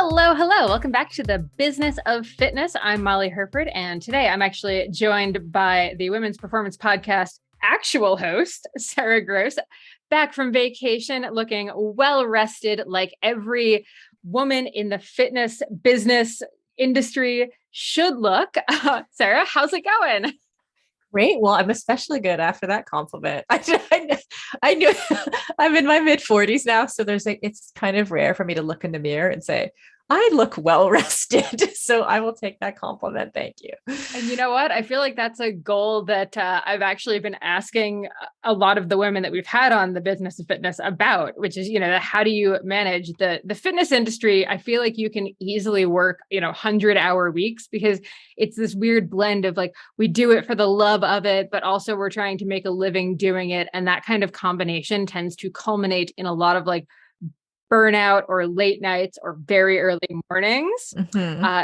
Hello, hello. Welcome back to the Business of Fitness. I'm Molly Herford, and today I'm actually joined by the Women's Performance Podcast actual host, Sarah Gross, back from vacation, looking well rested like every woman in the fitness business industry should look. Sarah, how's it going? Great. Well, I'm especially good after that compliment. I knew I'm in my mid 40s now. So it's kind of rare for me to look in the mirror and say, I look well rested. So I will take that compliment. Thank you. And you know what? I feel like that's a goal that I've actually been asking a lot of the women that we've had on the Business of Fitness about, which is, how do you manage the fitness industry? I feel like you can easily work, 100-hour weeks because it's this weird blend of like, we do it for the love of it, but also we're trying to make a living doing it. And that kind of combination tends to culminate in a lot of like burnout or late nights or very early mornings.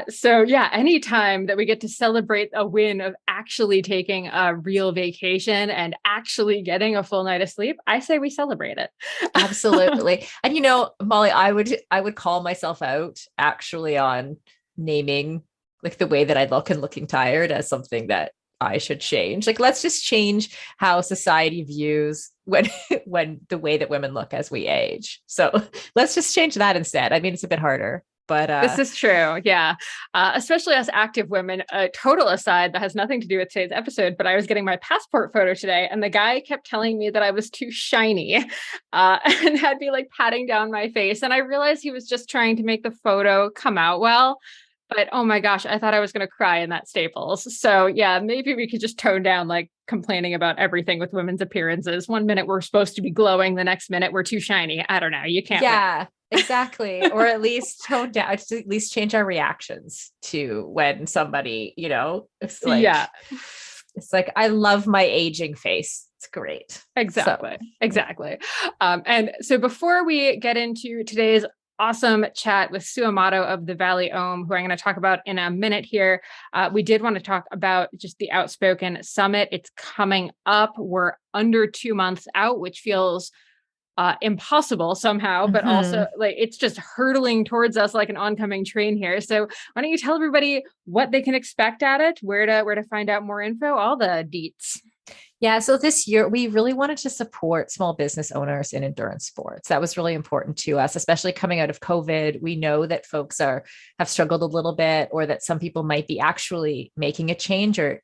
So yeah, anytime that we get to celebrate a win of actually taking a real vacation and actually getting a full night of sleep, I say we celebrate it. Absolutely. And Molly, I would call myself out actually on naming like the way that I look and looking tired as something that I should change. Like, let's just change how society views when the way that women look as we age. So let's just change that instead. I mean, it's a bit harder, but this is true. Yeah. Especially us active women, a total aside that has nothing to do with today's episode, but I was getting my passport photo today and the guy kept telling me that I was too shiny and had me like patting down my face. And I realized he was just trying to make the photo come out well. But oh my gosh, I thought I was going to cry in that Staples. So yeah, maybe we could just tone down like complaining about everything with women's appearances. One minute we're supposed to be glowing, the next minute we're too shiny. I don't know. You can't. Yeah, exactly. Or at least tone down, at least change our reactions to when somebody, it's like, yeah, it's like, I love my aging face. It's great. Exactly. And so before we get into today's awesome chat with Sue Amato of the Valley Om, who I'm going to talk about in a minute here. We did want to talk about just the Outspoken Summit. It's coming up. We're under 2 months out, which feels impossible somehow, but also like it's just hurtling towards us like an oncoming train here. So why don't you tell everybody what they can expect at it, where to find out more info, all the deets. Yeah. So this year, we really wanted to support small business owners in endurance sports. That was really important to us, especially coming out of COVID. We know that folks have struggled a little bit, or that some people might be actually making a change or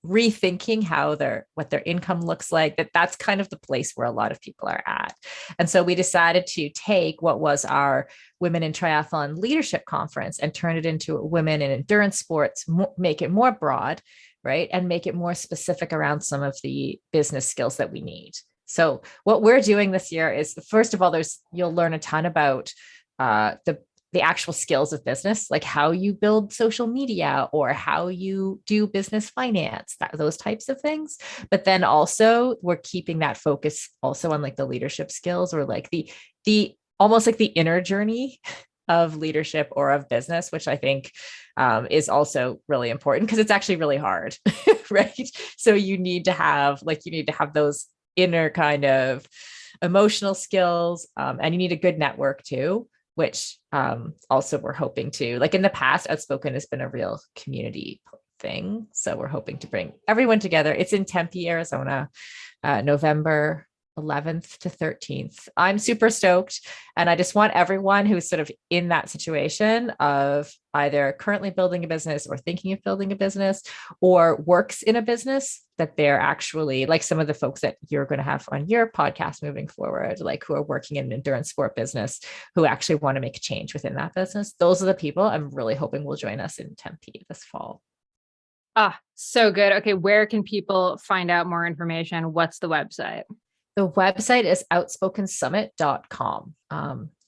rethinking what their income looks like. That's kind of the place where a lot of people are at. And so we decided to take what was our Women in Triathlon Leadership Conference and turn it into a Women in Endurance Sports, make it more broad, right? And make it more specific around some of the business skills that we need. So what we're doing this year is, first of all, you'll learn a ton about the actual skills of business, like how you build social media or how you do business finance, those types of things. But then also we're keeping that focus also on like the leadership skills, or like the almost like the inner journey of leadership or of business, which I think is also really important because it's actually really hard, right? So you need to have those inner kind of emotional skills, and you need a good network too, which also we're hoping to, like in the past, Outspoken has been a real community thing. So we're hoping to bring everyone together. It's in Tempe, Arizona, November 11th to 13th. I'm super stoked. And I just want everyone who's sort of in that situation of either currently building a business or thinking of building a business or works in a business, that they're actually like some of the folks that you're going to have on your podcast moving forward, like who are working in an endurance sport business, who actually want to make a change within that business. Those are the people I'm really hoping will join us in Tempe this fall. So good. Okay. Where can people find out more information? What's the website? The website is outspokensummit.com.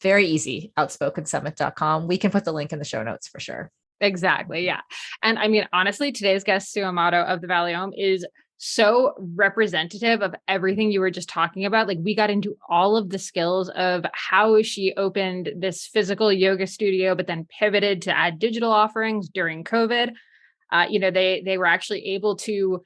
Very easy, outspokensummit.com. We can put the link in the show notes for sure. Exactly. Yeah. And I mean, honestly, today's guest, Sue Amato of the Valley Om, is so representative of everything you were just talking about. Like, we got into all of the skills of how she opened this physical yoga studio, but then pivoted to add digital offerings during COVID. They were actually able to,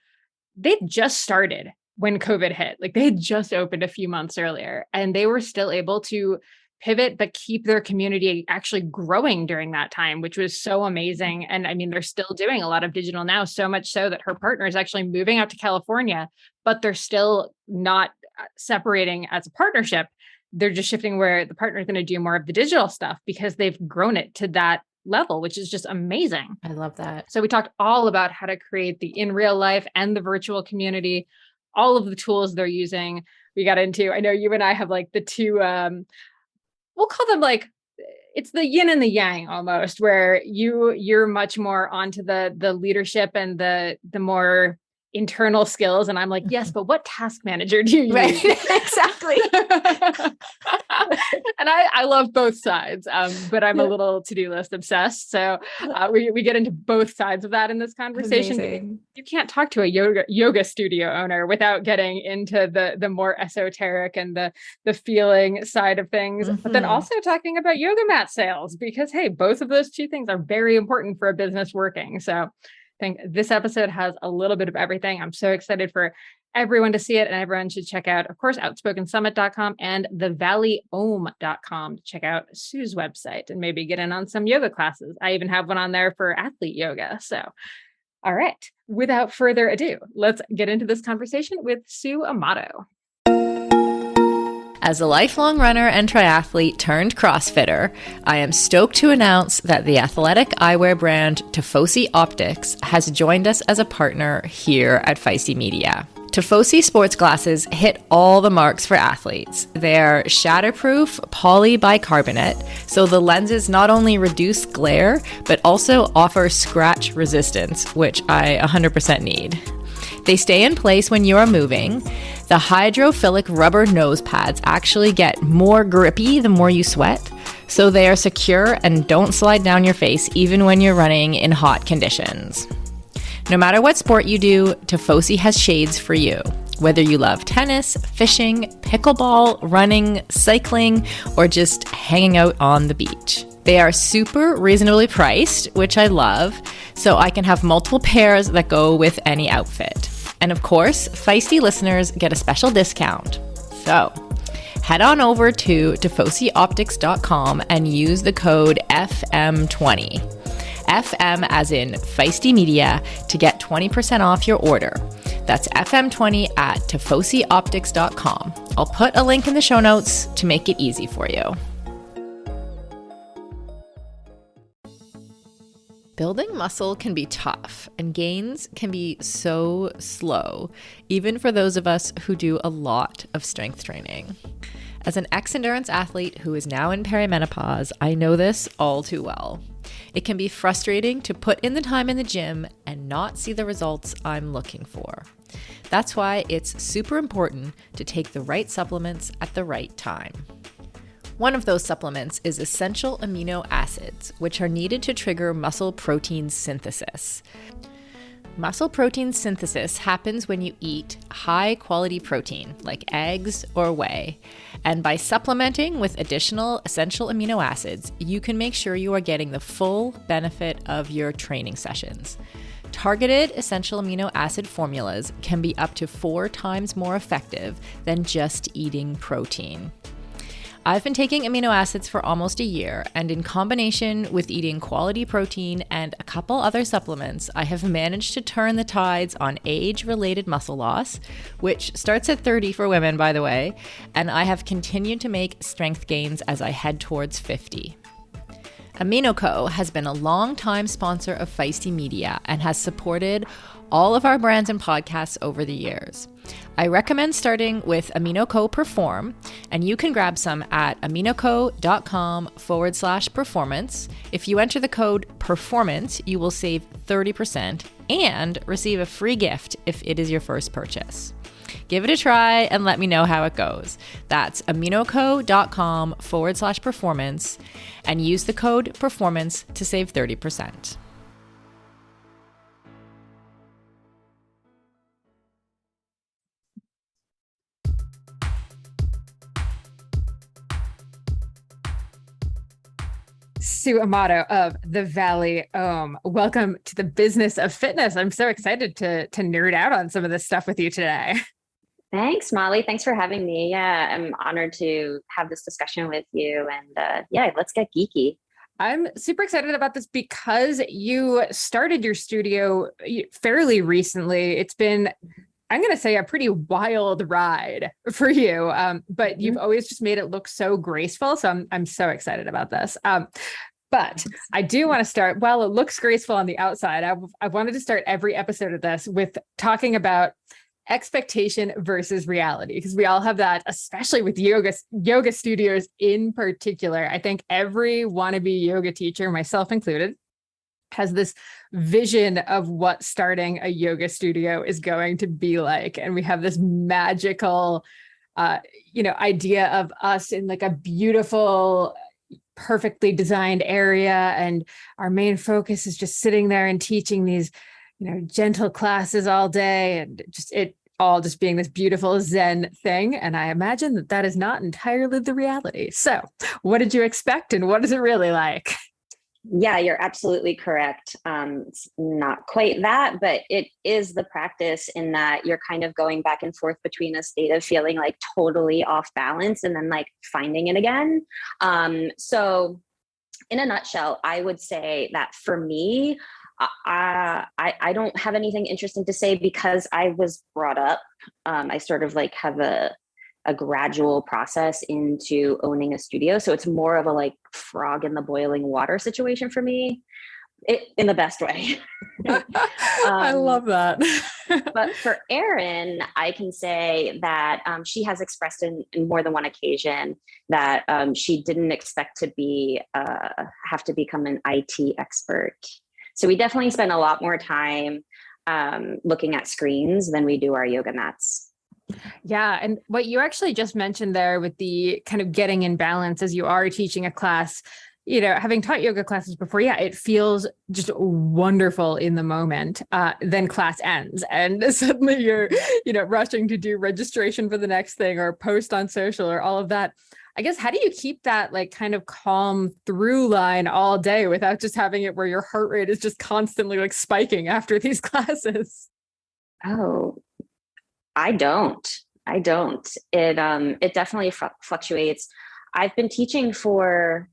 they just started when COVID hit. Like, they had just opened a few months earlier and they were still able to pivot, but keep their community actually growing during that time, which was so amazing. And I mean, they're still doing a lot of digital now, so much so that her partner is actually moving out to California, but they're still not separating as a partnership. They're just shifting where the partner is going to do more of the digital stuff because they've grown it to that level, which is just amazing. I love that. So we talked all about how to create the in real life and the virtual community, all of the tools they're using. We got into, I know you and I have like the two, we'll call them like, it's the yin and the yang almost, where you're much more onto the leadership and the more internal skills. And I'm like, yes, but what task manager do you Right. use? Exactly. And I love both sides, but I'm a little to-do list obsessed. So we get into both sides of that in this conversation. Amazing. You can't talk to a yoga studio owner without getting into the more esoteric and the feeling side of things, but then also talking about yoga mat sales, because hey, both of those two things are very important for a business working. So I think this episode has a little bit of everything. I'm so excited for everyone to see it, and everyone should check out, of course, outspokensummit.com and thevalleyom.com to check out Sue's website and maybe get in on some yoga classes. I even have one on there for athlete yoga. So, all right, without further ado, let's get into this conversation with Sue Amato. As a lifelong runner and triathlete turned CrossFitter, I am stoked to announce that the athletic eyewear brand Tifosi Optics has joined us as a partner here at Feisty Media. Tifosi sports glasses hit all the marks for athletes. They're shatterproof polybicarbonate, so the lenses not only reduce glare, but also offer scratch resistance, which I 100% need. They stay in place when you are moving. The hydrophilic rubber nose pads actually get more grippy the more you sweat, so they are secure and don't slide down your face even when you're running in hot conditions. No matter what sport you do, Tifosi has shades for you. Whether you love tennis, fishing, pickleball, running, cycling, or just hanging out on the beach. They are super reasonably priced, which I love, so I can have multiple pairs that go with any outfit. And of course, Feisty listeners get a special discount. So head on over to tifosioptics.com and use the code FM20. FM as in Feisty Media to get 20% off your order. That's FM20 at tifosioptics.com. I'll put a link in the show notes to make it easy for you. Building muscle can be tough, and gains can be so slow, even for those of us who do a lot of strength training. As an ex-endurance athlete who is now in perimenopause, I know this all too well. It can be frustrating to put in the time in the gym and not see the results I'm looking for. That's why it's super important to take the right supplements at the right time. One of those supplements is essential amino acids, which are needed to trigger muscle protein synthesis. Muscle protein synthesis happens when you eat high-quality protein, like eggs or whey. And by supplementing with additional essential amino acids, you can make sure you are getting the full benefit of your training sessions. Targeted essential amino acid formulas can be up to 4 times more effective than just eating protein. I've been taking amino acids for almost a year, and in combination with eating quality protein and a couple other supplements, I have managed to turn the tides on age-related muscle loss, which starts at 30 for women, by the way, and I have continued to make strength gains as I head towards 50. AminoCo has been a long-time sponsor of Feisty Media and has supported all of our brands and podcasts over the years. I recommend starting with AminoCo Perform, and you can grab some at aminoco.com/performance. If you enter the code PERFORMANCE, you will save 30% and receive a free gift if it is your first purchase. Give it a try and let me know how it goes. That's aminoco.com/performance and use the code PERFORMANCE to save 30%. Sue Amato of the Valley Om. Welcome to the business of fitness. I'm so excited to nerd out on some of this stuff with you today. Thanks, Molly. Thanks for having me. Yeah, I'm honored to have this discussion with you. And yeah, let's get geeky. I'm super excited about this because you started your studio fairly recently. It's been, I'm going to say, a pretty wild ride for you, but you've always just made it look so graceful. So I'm so excited about this. But I do want to start, while it looks graceful on the outside, I wanted to start every episode of this with talking about expectation versus reality, because we all have that, especially with yoga studios in particular. I think every wannabe yoga teacher, myself included, has this vision of what starting a yoga studio is going to be like. And we have this magical, idea of us in like a beautiful, perfectly designed area. And our main focus is just sitting there and teaching these, gentle classes all day, and it all just being this beautiful Zen thing. And I imagine that that is not entirely the reality. So what did you expect, and what is it really like? Yeah, you're absolutely correct. It's not quite that, but it is the practice in that you're kind of going back and forth between a state of feeling like totally off balance and then like finding it again. So in a nutshell, I would say that for me, I don't have anything interesting to say because I was brought up. I sort of like have a gradual process into owning a studio. So it's more of a like frog in the boiling water situation for me, in the best way. I love that. But for Erin, I can say that she has expressed in more than one occasion that she didn't expect to be have to become an IT expert. So we definitely spend a lot more time looking at screens than we do our yoga mats. Yeah. And what you actually just mentioned there with the kind of getting in balance as you are teaching a class, having taught yoga classes before, yeah, it feels just wonderful in the moment. Then class ends and suddenly you're, rushing to do registration for the next thing or post on social or all of that. I guess, how do you keep that like kind of calm through line all day without just having it where your heart rate is just constantly like spiking after these classes? Oh, I don't. I don't. It definitely fluctuates. I've been teaching for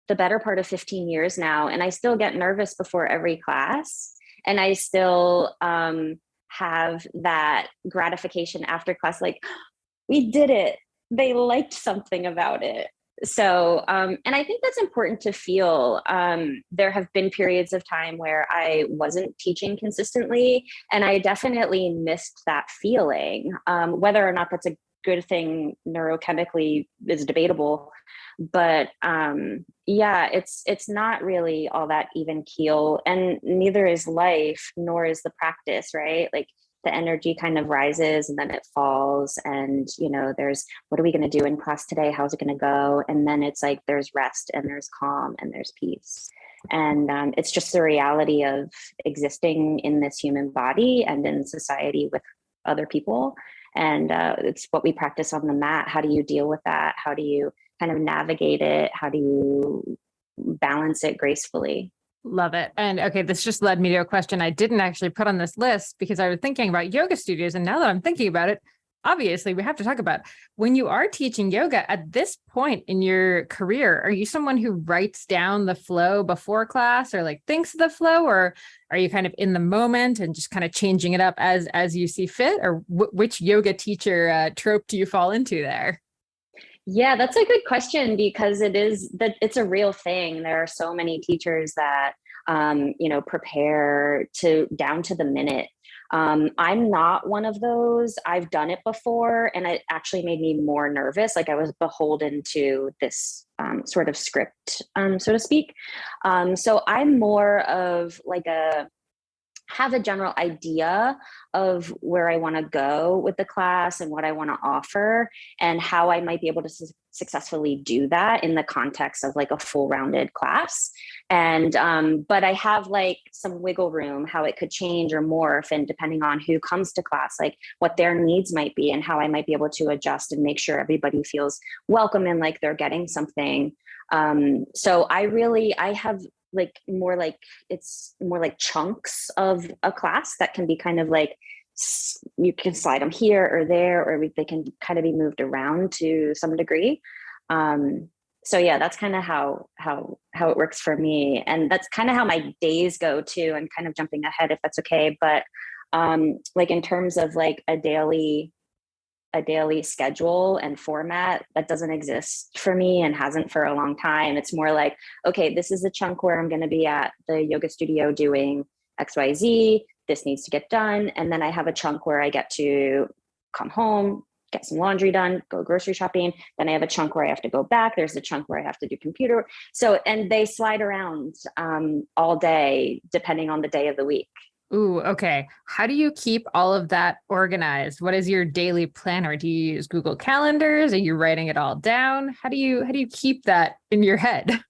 the better part of 15 years now, and I still get nervous before every class. And I still have that gratification after class, like, we did it. They liked something about it. So, and I think that's important to feel. There have been periods of time where I wasn't teaching consistently, and I definitely missed that feeling. Whether or not that's a good thing neurochemically is debatable, but yeah, it's not really all that even keel, and neither is life, nor is the practice, right? Like the energy kind of rises and then it falls, and there's, what are we going to do in class today, how's it going to go, and then it's like there's rest and there's calm and there's peace. And it's just the reality of existing in this human body and in society with other people. And it's what we practice on the mat. How do you deal with that? How do you kind of navigate it? How do you balance it gracefully? Love it. And okay, this just led me to a question I didn't actually put on this list because I was thinking about yoga studios. And now that I'm thinking about it, obviously we have to talk about when you are teaching yoga at this point in your career, are you someone who writes down the flow before class or like thinks of the flow, or are you kind of in the moment and just kind of changing it up as you see fit? Or which yoga teacher trope do you fall into there? Yeah, that's a good question because it's a real thing. There are so many teachers that prepare to down to the minute. I'm not one of those. I've done it before, and it actually made me more nervous. Like I was beholden to this sort of script, so to speak. So I'm more of like have a general idea of where I want to go with the class and what I want to offer and how I might be able to successfully do that in the context of like a full rounded class. And, but I have like some wiggle room, how it could change or morph, and depending on who comes to class, like what their needs might be and how I might be able to adjust and make sure everybody feels welcome and like they're getting something. So I have like more like, it's more like chunks of a class that can be kind of like you can slide them here or there, or they can kind of be moved around to some degree. So yeah, that's kind of how it works for me. And that's kind of how my days go too. And kind of jumping ahead if that's okay. But like in terms of like a daily schedule and format, that doesn't exist for me and hasn't for a long time. It's more like, okay, this is a chunk where I'm going to be at the yoga studio doing XYZ. This needs to get done. And then I have a chunk where I get to come home, get some laundry done, go grocery shopping. Then I have a chunk where I have to go back. There's a chunk where I have to do computer. So, and they slide around all day, depending on the day of the week. Ooh, okay. How do you keep all of that organized? What is your daily planner? Do you use Google Calendars? Are you writing it all down? How do you keep that in your head?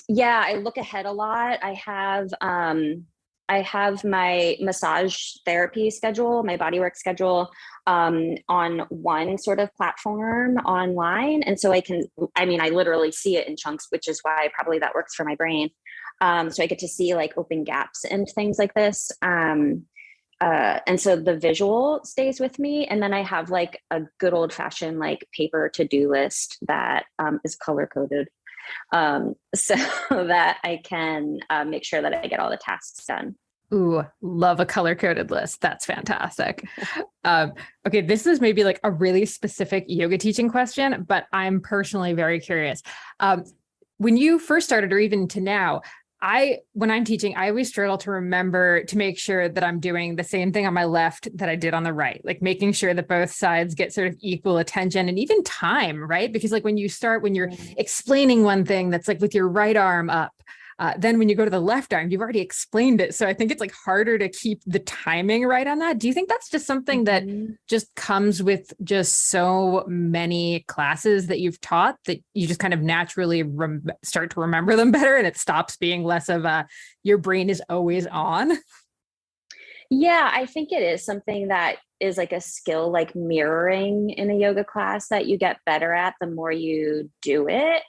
Yeah, I look ahead a lot. I have my massage therapy schedule, my bodywork schedule, on one sort of platform online. And so I literally see it in chunks, which is why probably that works for my brain. So I get to see like open gaps and things like this. And so the visual stays with me. And then I have like a good old fashioned like paper to-do list that is color coded. So that I can make sure that I get all the tasks done. Ooh, love a color-coded list. That's fantastic. Okay, this is maybe like a really specific yoga teaching question, but I'm personally very curious. When you first started, or even to now, when I'm teaching, I always struggle to remember to make sure that I'm doing the same thing on my left that I did on the right, like making sure that both sides get sort of equal attention and even time, right? Because like when you're explaining one thing that's like with your right arm up, then when you go to the left arm, you've already explained it. So I think it's like harder to keep the timing right on that. Do you think that's just something that just comes with just so many classes that you've taught that you just kind of naturally start to remember them better, and it stops being less of your brain is always on? Yeah, I think it is something that is like a skill, like mirroring in a yoga class, that you get better at the more you do it.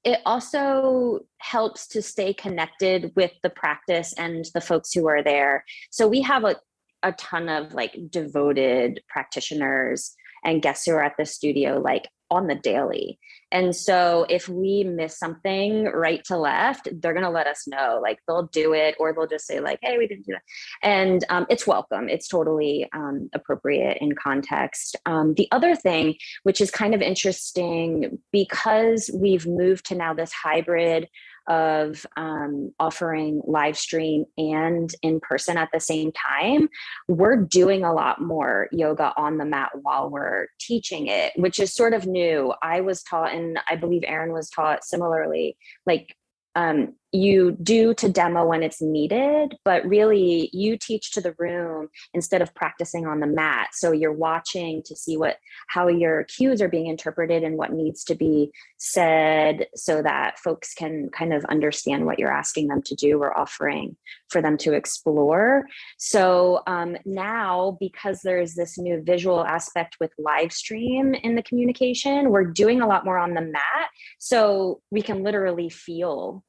It also helps to stay connected with the practice and the folks who are there. So we have a ton of like devoted practitioners and guests who are at the studio like on the daily. And so if we miss something right to left, they're going to let us know. Like they'll do it, or they'll just say like, hey, we didn't do that. And it's welcome. It's totally appropriate in context. The other thing, which is kind of interesting, because we've moved to now this hybrid of offering live stream and in person at the same time, we're doing a lot more yoga on the mat while we're teaching it, which is sort of new. I was taught, and I believe Erin was taught similarly, like you do to demo when it's needed, but really you teach to the room instead of practicing on the mat. So you're watching to see how your cues are being interpreted and what needs to be said, so that folks can kind of understand what you're asking them to do or offering for them to explore. So now, because there's this new visual aspect with live stream in the communication, we're doing a lot more on the mat. So we can literally feel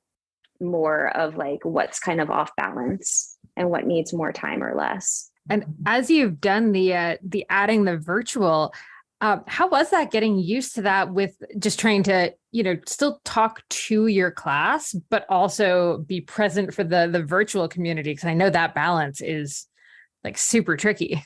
more of like what's kind of off balance and what needs more time or less. And as you've done the adding the virtual, how was that, getting used to that with just trying to, still talk to your class, but also be present for the virtual community? Because I know that balance is like super tricky.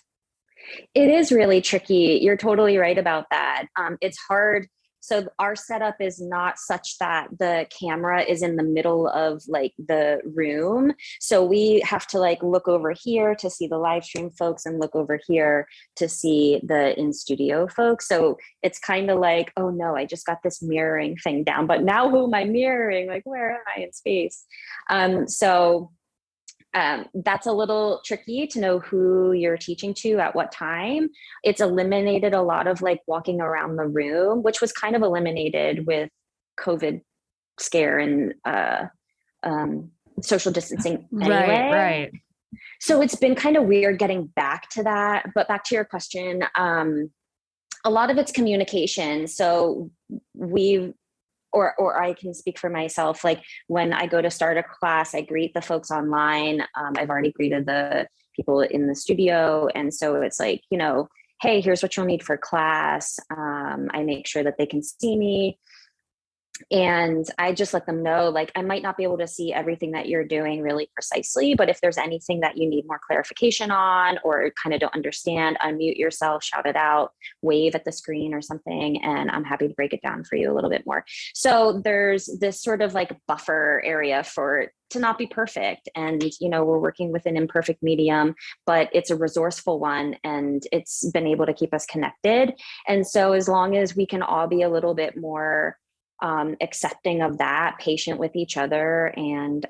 It is really tricky. You're totally right about that. It's hard. So our setup is not such that the camera is in the middle of like the room. So we have to like look over here to see the live stream folks and look over here to see the in studio folks. So it's kind of like, oh no, I just got this mirroring thing down, but now who am I mirroring? Like, where am I in space? That's a little tricky to know who you're teaching to at what time. It's eliminated a lot of like walking around the room, which was kind of eliminated with COVID scare and social distancing anyway. Right. So it's been kind of weird getting back to that. But back to your question, a lot of it's communication. So or I can speak for myself. Like when I go to start a class, I greet the folks online. I've already greeted the people in the studio. And so it's like, hey, here's what you'll need for class. I make sure that they can see me. And I just let them know, like, I might not be able to see everything that you're doing really precisely, but if there's anything that you need more clarification on or kind of don't understand, unmute yourself, shout it out, wave at the screen or something, and I'm happy to break it down for you a little bit more. So there's this sort of like buffer area for it to not be perfect. And, we're working with an imperfect medium, but it's a resourceful one, and it's been able to keep us connected. And so as long as we can all be a little bit more accepting of that, patient with each other, and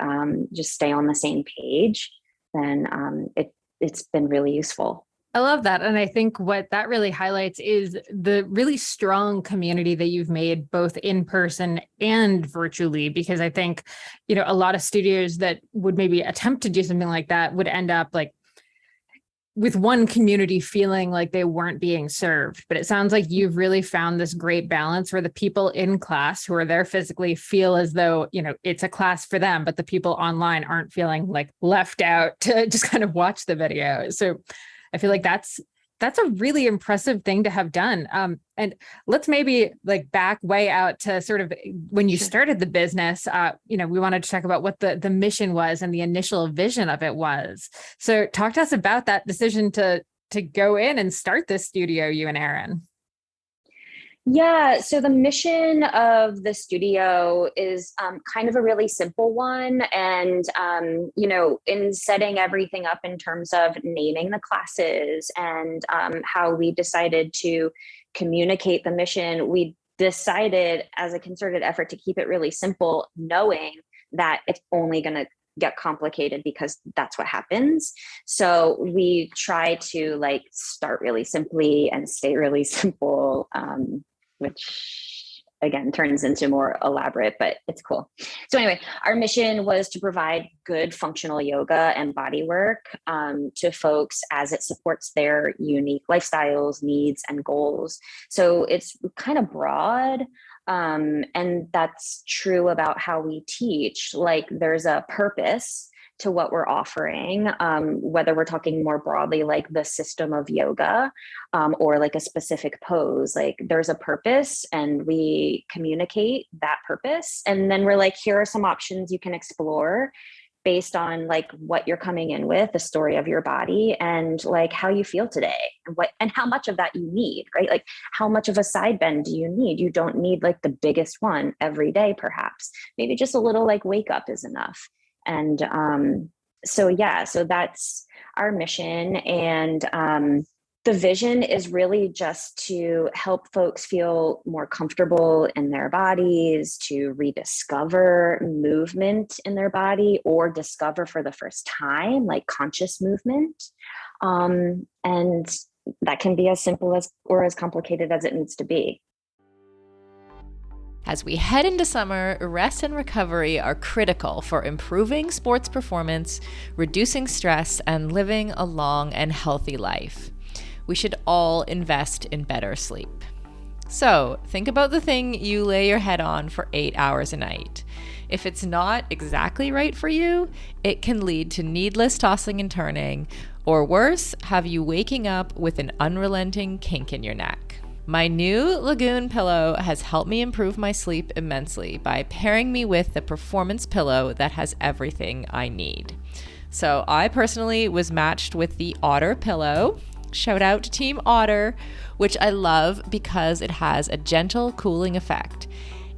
just stay on the same page, then it's been really useful. I love that. And I think what that really highlights is the really strong community that you've made both in person and virtually, because I think, a lot of studios that would maybe attempt to do something like that would end up like with one community feeling like they weren't being served. But it sounds like you've really found this great balance where the people in class who are there physically feel as though, it's a class for them, but the people online aren't feeling like left out to just kind of watch the video. So I feel like that's a really impressive thing to have done. And let's maybe like back way out to sort of when you started the business, we wanted to talk about what the mission was and the initial vision of it was. So talk to us about that decision to go in and start this studio, you and Aaron. Yeah, so the mission of the studio is kind of a really simple one. And, in setting everything up in terms of naming the classes and how we decided to communicate the mission, we decided as a concerted effort to keep it really simple, knowing that it's only going to get complicated because that's what happens. So we try to like start really simply and stay really simple, which again turns into more elaborate, but it's cool. So anyway, our mission was to provide good functional yoga and body work to folks as it supports their unique lifestyles, needs, and goals. So it's kind of broad. And that's true about how we teach. Like there's a purpose to what we're offering, whether we're talking more broadly, like the system of yoga, or like a specific pose, like there's a purpose and we communicate that purpose. And then we're like, here are some options you can explore based on like what you're coming in with, the story of your body, and like how you feel today and how much of that you need, right? Like how much of a side bend do you need? You don't need like the biggest one every day, perhaps. Maybe just a little like wake up is enough. And so that's our mission. And the vision is really just to help folks feel more comfortable in their bodies, to rediscover movement in their body or discover for the first time, like conscious movement. And that can be as simple as or as complicated as it needs to be. As we head into summer, rest and recovery are critical for improving sports performance, reducing stress, and living a long and healthy life. We should all invest in better sleep. So, think about the thing you lay your head on for 8 hours a night. If it's not exactly right for you, it can lead to needless tossing and turning, or worse, have you waking up with an unrelenting kink in your neck. My new Lagoon pillow has helped me improve my sleep immensely by pairing me with the performance pillow that has everything I need. So I personally was matched with the Otter pillow. Shout out to Team Otter, which I love because it has a gentle cooling effect.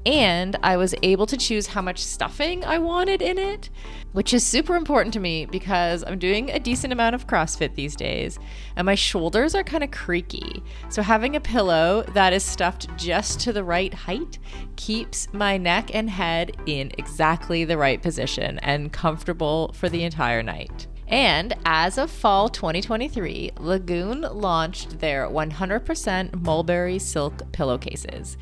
And I was able to choose how much stuffing I wanted in it, which is super important to me because I'm doing a decent amount of CrossFit these days and my shoulders are kind of creaky. So having a pillow that is stuffed just to the right height keeps my neck and head in exactly the right position and comfortable for the entire night. And as of fall 2023, Lagoon launched their 100% mulberry silk pillowcases.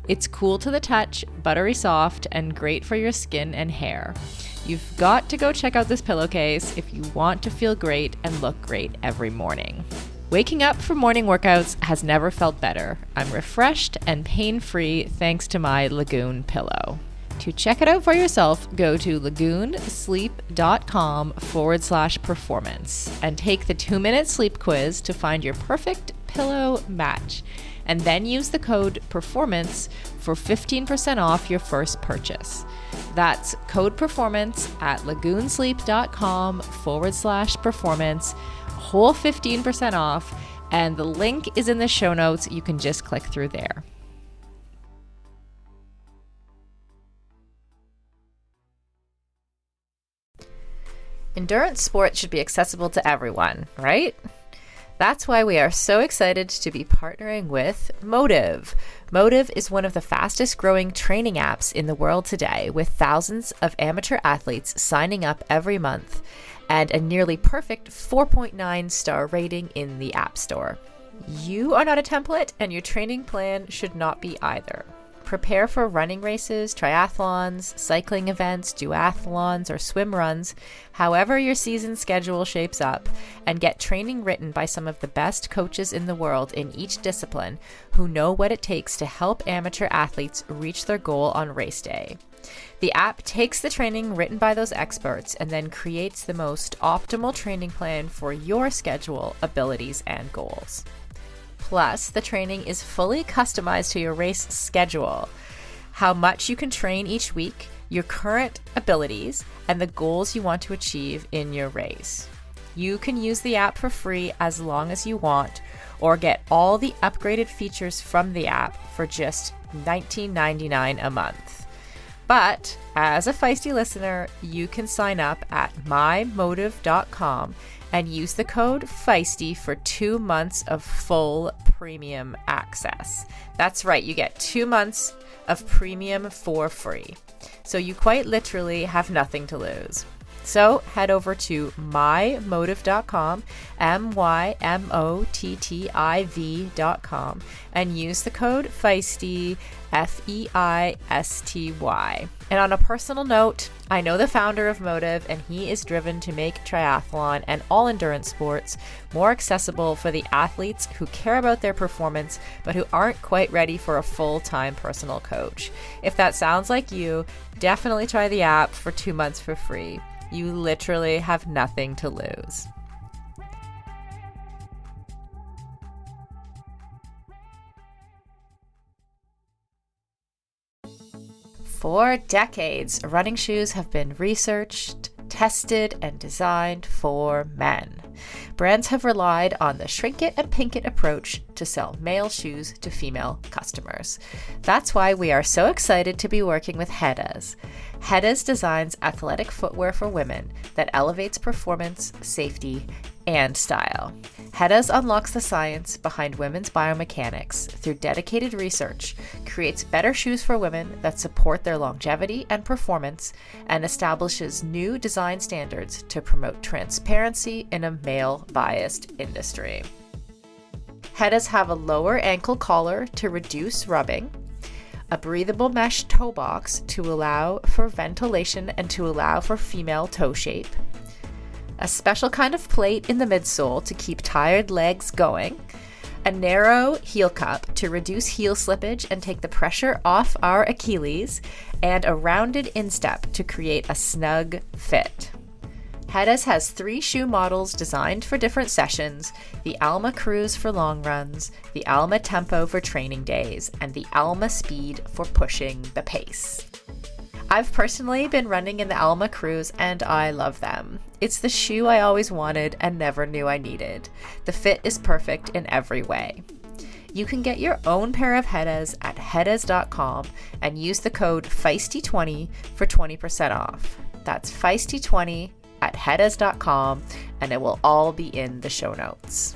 It's cool to the touch, buttery soft, and great for your skin and hair. You've got to go check out this pillowcase if you want to feel great and look great every morning. Waking up for morning workouts has never felt better. I'm refreshed and pain-free thanks to my Lagoon pillow. To check it out for yourself, go to lagoonsleep.com/performance and take the 2-minute sleep quiz to find your perfect pillow match. And then use the code PERFORMANCE for 15% off your first purchase. That's code PERFORMANCE at lagoonsleep.com/performance, whole 15% off, and the link is in the show notes. You can just click through there. Endurance sports should be accessible to everyone, right? That's why we are so excited to be partnering with Motive. Motive is one of the fastest growing training apps in the world today, with thousands of amateur athletes signing up every month and a nearly perfect 4.9 star rating in the App Store. You are not a template, and your training plan should not be either. Prepare for running races, triathlons, cycling events, duathlons, or swim runs, however your season schedule shapes up, and get training written by some of the best coaches in the world in each discipline who know what it takes to help amateur athletes reach their goal on race day. The app takes the training written by those experts and then creates the most optimal training plan for your schedule, abilities, and goals. Plus, the training is fully customized to your race schedule, how much you can train each week, your current abilities, and the goals you want to achieve in your race. You can use the app for free as long as you want, or get all the upgraded features from the app for just $19.99 a month. But as a Feisty listener, you can sign up at mymotive.com and use the code Feisty for 2 months of full premium access. That's right, you get 2 months of premium for free. So you quite literally have nothing to lose. So head over to mymotive.com, mymotiv.com, and use the code Feisty, Feisty. And on a personal note, I know the founder of Motive, and he is driven to make triathlon and all endurance sports more accessible for the athletes who care about their performance, but who aren't quite ready for a full-time personal coach. If that sounds like you, definitely try the app for 2 months for free. You literally have nothing to lose. For decades, running shoes have been researched, tested, and designed for men. Brands have relied on the shrink it and pink it approach to sell male shoes to female customers. That's why we are so excited to be working with Hedas. Hedas designs athletic footwear for women that elevates performance, safety, and style. Hedas unlocks the science behind women's biomechanics through dedicated research, creates better shoes for women that support their longevity and performance, and establishes new design standards to promote transparency in a male-biased industry. Hedas have a lower ankle collar to reduce rubbing, a breathable mesh toe box to allow for ventilation and to allow for female toe shape, a special kind of plate in the midsole to keep tired legs going, a narrow heel cup to reduce heel slippage and take the pressure off our Achilles, and a rounded instep to create a snug fit. Hedas has 3 shoe models designed for different sessions: the Alma Cruise for long runs, the Alma Tempo for training days, and the Alma Speed for pushing the pace. I've personally been running in the Alma Cruise and I love them. It's the shoe I always wanted and never knew I needed. The fit is perfect in every way. You can get your own pair of Hedas at hedas.com and use the code Feisty20 for 20% off. That's Feisty20 at hedas.com, and it will all be in the show notes.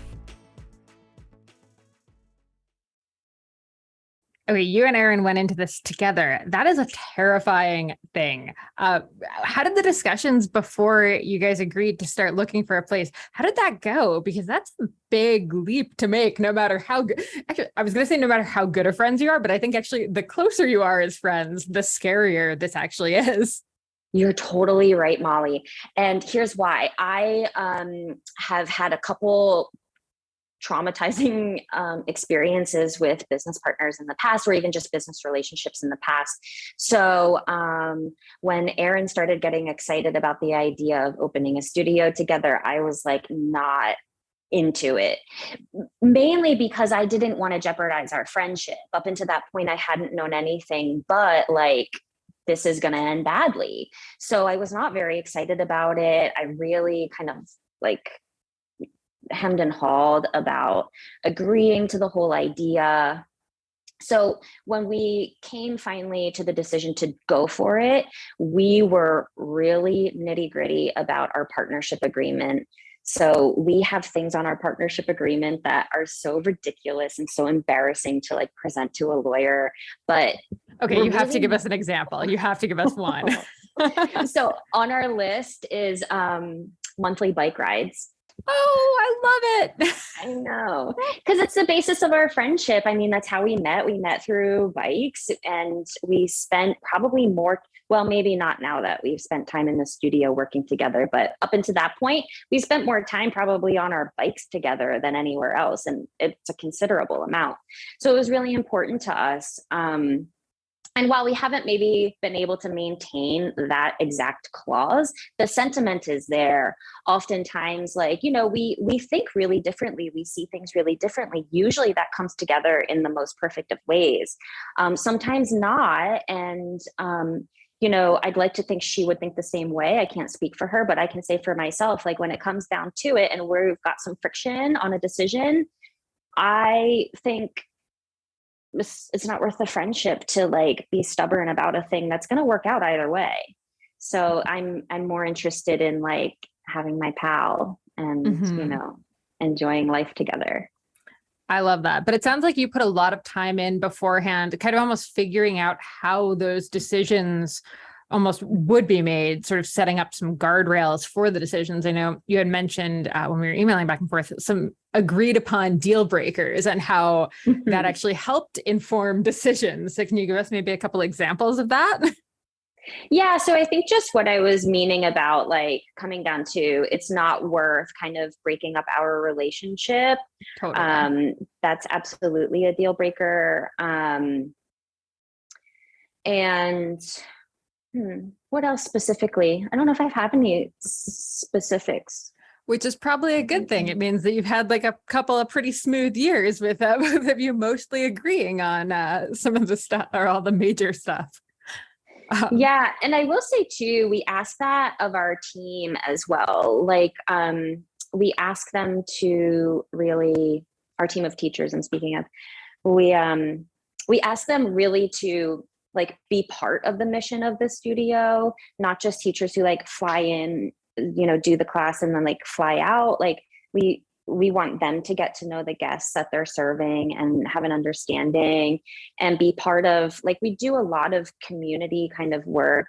Okay, you and Erin went into this together. That is a terrifying thing. How did the discussions before you guys agreed to start looking for a place, how did that go? Because that's a big leap to make, no matter how good, actually, I was going to say no matter how good of friends you are, but I think actually the closer you are as friends, the scarier this actually is. You're totally right, Molly. And here's why. I have had a couple traumatizing experiences with business partners in the past, or even just business relationships in the past. So when Aaron started getting excited about the idea of opening a studio together, I was like not into it, mainly because I didn't want to jeopardize our friendship. Up until that point, I hadn't known anything but like, this is going to end badly. So I was not very excited about it. I really kind of like hemmed and hawed about agreeing to the whole idea. So when we came finally to the decision to go for it, we were really nitty gritty about our partnership agreement. So we have things on our partnership agreement that are so ridiculous and so embarrassing to like present to a lawyer. But okay, you have to give us an example. You have to give us one. So on our list is monthly bike rides. Oh, I love it. I know, because it's the basis of our friendship. I mean, that's how we met. We met through bikes, and we spent probably more, well, maybe not now that we've spent time in the studio working together, but up until that point, we spent more time probably on our bikes together than anywhere else. And it's a considerable amount. So it was really important to us. And while we haven't maybe been able to maintain that exact clause, the sentiment is there. Oftentimes, like, you know, we think really differently. We see things really differently. Usually that comes together in the most perfect of ways. Sometimes not. And, you know, I'd like to think she would think the same way. I can't speak for her, but I can say for myself, like when it comes down to it and we've got some friction on a decision, I think it's not worth the friendship to like be stubborn about a thing that's going to work out either way. So I'm more interested in like having my pal and, you know, enjoying life together. I love that. But it sounds like you put a lot of time in beforehand, kind of almost figuring out how those decisions almost would be made, sort of setting up some guardrails for the decisions. I know you had mentioned when we were emailing back and forth, some agreed upon deal breakers and how that actually helped inform decisions. So can you give us maybe a couple examples of that? Yeah. So I think just what I was meaning about like coming down to, it's not worth kind of breaking up our relationship. Totally. That's absolutely a deal breaker. And what else specifically? I don't know if I have any specifics. Which is probably a good thing. It means that you've had like a couple of pretty smooth years with both of you mostly agreeing on some of the stuff or all the major stuff. Yeah. And I will say too, we ask that of our team as well. Like we ask them to really, our team of teachers I'm speaking of, we ask them really to like be part of the mission of the studio, not just teachers who like fly in, you know, do the class and then like fly out. Like we want them to get to know the guests that they're serving and have an understanding and be part of, like, we do a lot of community kind of work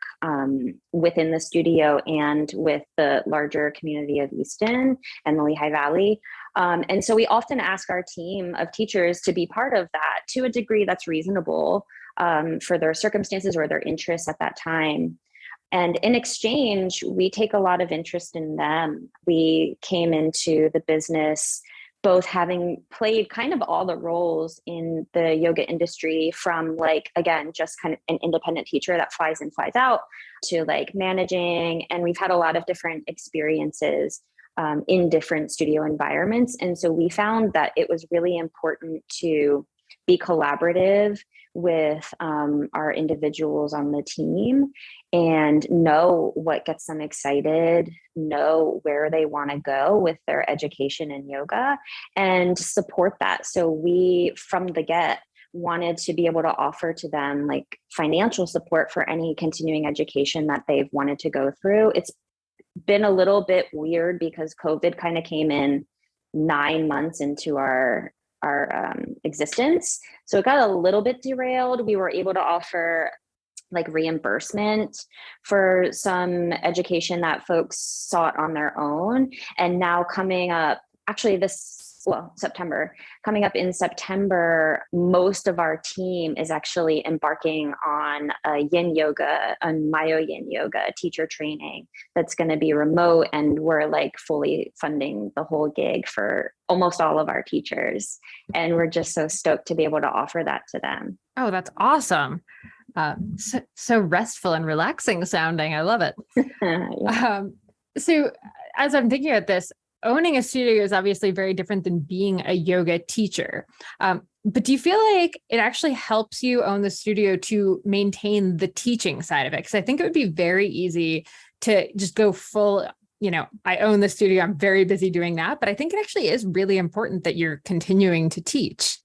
within the studio and with the larger community of Easton and the Lehigh Valley. And so we often ask our team of teachers to be part of that to a degree that's reasonable for their circumstances or their interests at that time. And in exchange, we take a lot of interest in them. We came into the business both having played kind of all the roles in the yoga industry, from like, again, just kind of an independent teacher that flies in, flies out, to like managing. And we've had a lot of different experiences in different studio environments. And so we found that it was really important to be collaborative with our individuals on the team and know what gets them excited, know where they want to go with their education in yoga, and support that. So we, from the get, wanted to be able to offer to them like financial support for any continuing education that they've wanted to go through. It's been a little bit weird because COVID kind of came in 9 months into our existence. So it got a little bit derailed. We were able to offer like reimbursement for some education that folks sought on their own. And now coming up, actually this September. Coming up in September, most of our team is actually embarking on a Myo Yin Yoga teacher training that's going to be remote. And we're like fully funding the whole gig for almost all of our teachers. And we're just so stoked to be able to offer that to them. Oh, that's awesome. So restful and relaxing sounding. I love it. Yeah. So as I'm thinking about this, owning a studio is obviously very different than being a yoga teacher. But do you feel like it actually helps you own the studio to maintain the teaching side of it? Because I think it would be very easy to just go full, I own the studio, I'm very busy doing that. But I think it actually is really important that you're continuing to teach.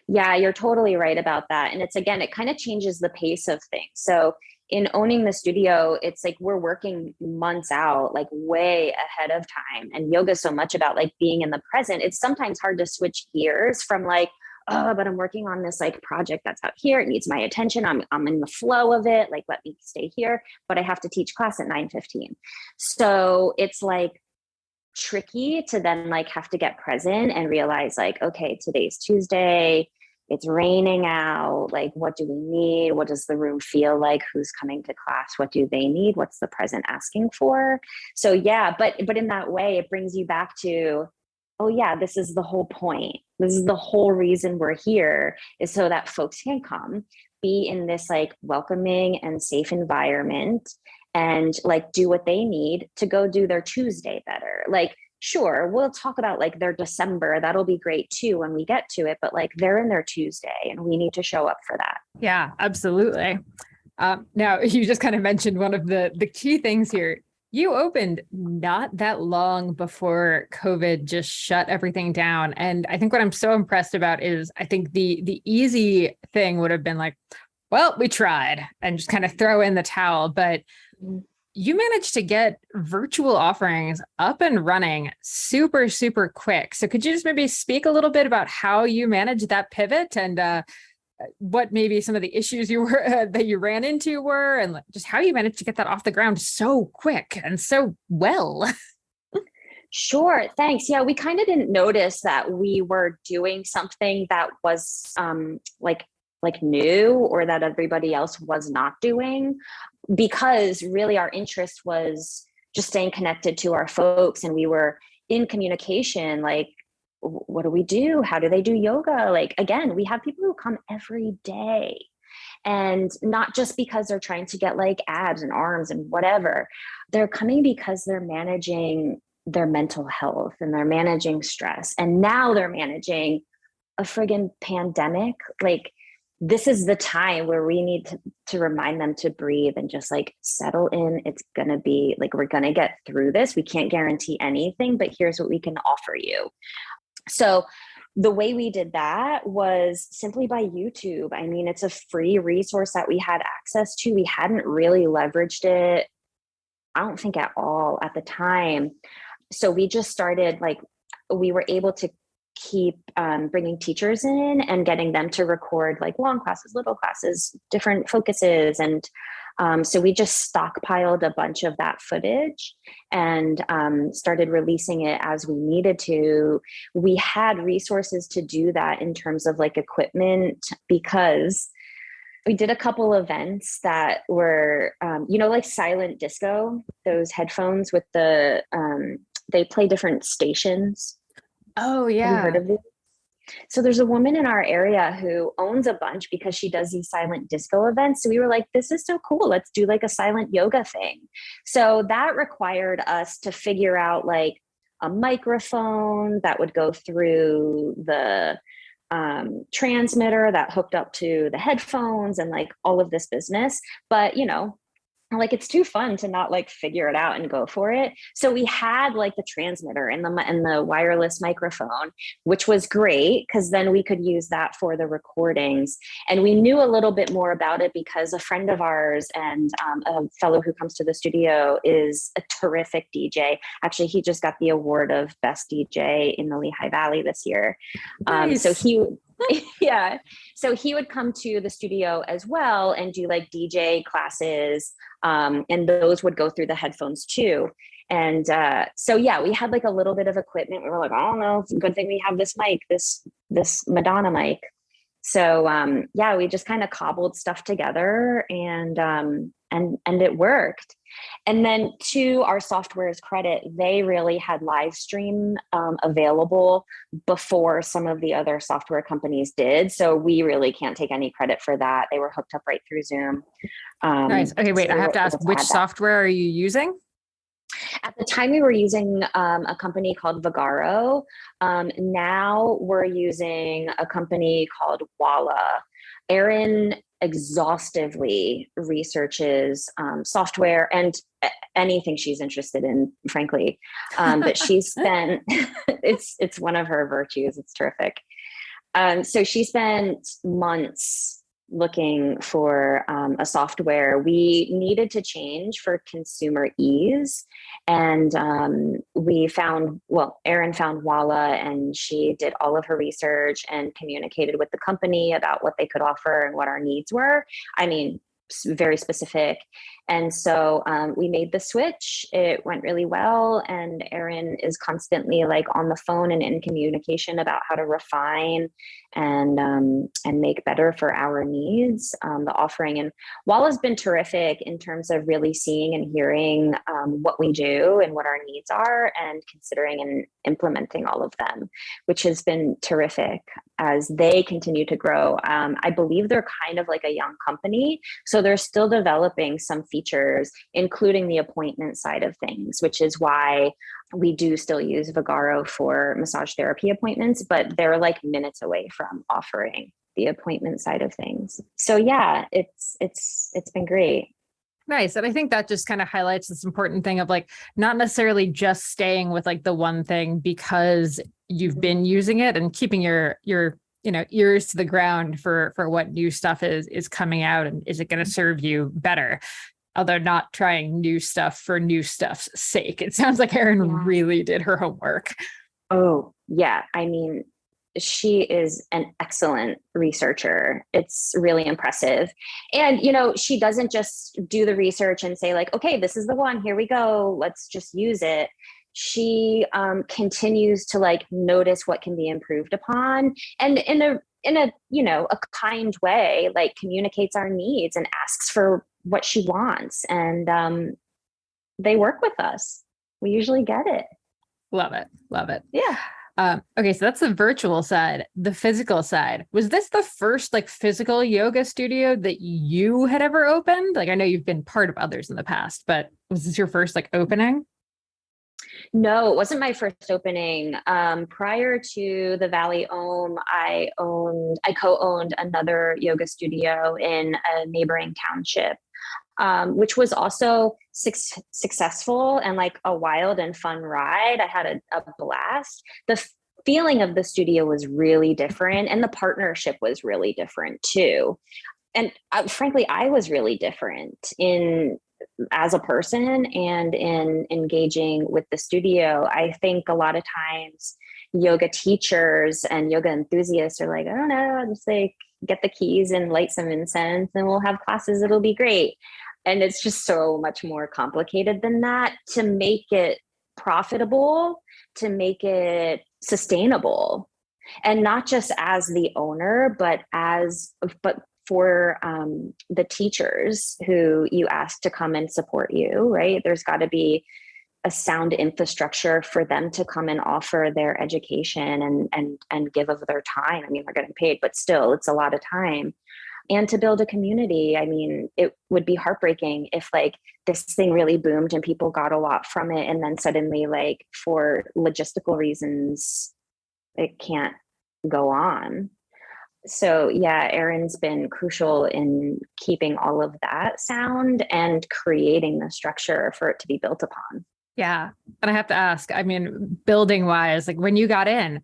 Yeah, you're totally right about that. And it kind of changes the pace of things. So in owning the studio, it's like we're working months out, like way ahead of time. And yoga is so much about like being in the present. It's sometimes hard to switch gears from like, oh, but I'm working on this like project that's out here. It needs my attention. I'm in the flow of it. Like, let me stay here. But I have to teach class at 9:15. So it's like tricky to then like have to get present and realize like, okay, today's Tuesday, it's raining out, like what do we need, what does the room feel like, who's coming to class, what do they need, what's the present asking for. So yeah, but in that way it brings you back to, oh yeah, this is the whole point, this is the whole reason we're here, is so that folks can come be in this like welcoming and safe environment and like do what they need to go do their Tuesday better. Like, sure, we'll talk about like their December. That'll be great too when we get to it. But like they're in their Tuesday and we need to show up for that. Yeah, absolutely. Now, you just kind of mentioned one of the key things here. You opened not that long before COVID just shut everything down. And I think what I'm so impressed about is I think the easy thing would have been like, well, we tried and just kind of throw in the towel. But you managed to get virtual offerings up and running super, super quick. So could you just maybe speak a little bit about how you managed that pivot and what maybe some of the issues that you ran into were, and just how you managed to get that off the ground so quick and so well? Sure, thanks. Yeah, we kind of didn't notice that we were doing something that was like new or that everybody else was not doing, because really our interest was just staying connected to our folks, and we were in communication like, what do we do, how do they do yoga? Like, again, we have people who come every day, and not just because they're trying to get like abs and arms and whatever. They're coming because they're managing their mental health and they're managing stress, and now they're managing a friggin' pandemic. Like, this is the time where we need to remind them to breathe and just like settle in. It's going to be like, we're going to get through this. We can't guarantee anything, but here's what we can offer you. So the way we did that was simply by YouTube. I mean, it's a free resource that we had access to. We hadn't really leveraged it, I don't think, at all at the time. So we just started, like, we were able to keep bringing teachers in and getting them to record like long classes, little classes, different focuses. And so we just stockpiled a bunch of that footage and started releasing it as we needed to. We had resources to do that in terms of like equipment, because we did a couple events that were, like silent disco, those headphones with the, they play different stations. Oh, Have you yeah. heard of these? So there's a woman in our area who owns a bunch because she does these silent disco events. So we were like, this is so cool. Let's do like a silent yoga thing. So that required us to figure out like a microphone that would go through the transmitter that hooked up to the headphones and like all of this business. But, like, it's too fun to not like figure it out and go for it. So we had like the transmitter and the wireless microphone, which was great because then we could use that for the recordings. And we knew a little bit more about it because a friend of ours and a fellow who comes to the studio is a terrific DJ. Actually, he just got the award of best DJ in the Lehigh Valley this year. Nice. So he would come to the studio as well and do like DJ classes. And those would go through the headphones too. And so yeah, we had like a little bit of equipment. We were like, oh no, it's a good thing we have this mic, this Madonna mic. So yeah, we just kind of cobbled stuff together, and it worked. And then to our software's credit, they really had live stream available before some of the other software companies did. So we really can't take any credit for that. They were hooked up right through Zoom. Nice. Okay, wait, so I we have were to ask, able to which add that. software are you using? At the time, we were using a company called Vagaro. Now we're using a company called Walla. Erin exhaustively researches software and anything she's interested in, frankly. But she spent it's one of her virtues. It's terrific. So she spent months looking for a software we needed to change for consumer ease. And Erin found Walla, and she did all of her research and communicated with the company about what they could offer and what our needs were. I mean, very specific. And so we made the switch. It went really well. And Erin is constantly like on the phone and in communication about how to refine and make better for our needs, the offering. And Walla's been terrific in terms of really seeing and hearing what we do and what our needs are, and considering and implementing all of them, which has been terrific as they continue to grow. I believe they're kind of like a young company, so they're still developing some features, including the appointment side of things, which is why we do still use Vagaro for massage therapy appointments, but they're like minutes away from offering the appointment side of things. So yeah, it's been great. Nice. And I think that just kind of highlights this important thing of like not necessarily just staying with like the one thing because you've been using it, and keeping your ears to the ground for what new stuff is coming out, and is it going to serve you better? Although not trying new stuff for new stuff's sake. It sounds like Erin really did her homework. Oh, yeah. I mean, she is an excellent researcher. It's really impressive. And, she doesn't just do the research and say like, okay, this is the one, here we go, let's just use it. She continues to like notice what can be improved upon, and in a kind way, like communicates our needs and asks for what she wants. And they work with us. We usually get it. Love it. Love it. Yeah. Okay, so that's the virtual side. The physical side. Was this the first like physical yoga studio that you had ever opened? Like, I know you've been part of others in the past, but was this your first like opening? No, it wasn't my first opening. Prior to the Valley Om, I co-owned another yoga studio in a neighboring township, which was also successful and like a wild and fun ride. I had a blast. The feeling of the studio was really different, and the partnership was really different too. And frankly, I was really different as a person and in engaging with the studio. I think a lot of times yoga teachers and yoga enthusiasts are like, I don't know, just like get the keys and light some incense and we'll have classes, it'll be great. And it's just so much more complicated than that. To make it profitable, to make it sustainable, and not just as the owner, but for the teachers who you ask to come and support you, right? There's got to be a sound infrastructure for them to come and offer their education and give of their time. I mean, they're getting paid, but still, it's a lot of time. And to build a community. I mean, it would be heartbreaking if like this thing really boomed and people got a lot from it, and then suddenly, like for logistical reasons, it can't go on. So yeah, Erin's been crucial in keeping all of that sound and creating the structure for it to be built upon. Yeah. And I have to ask, I mean, building wise, like when you got in,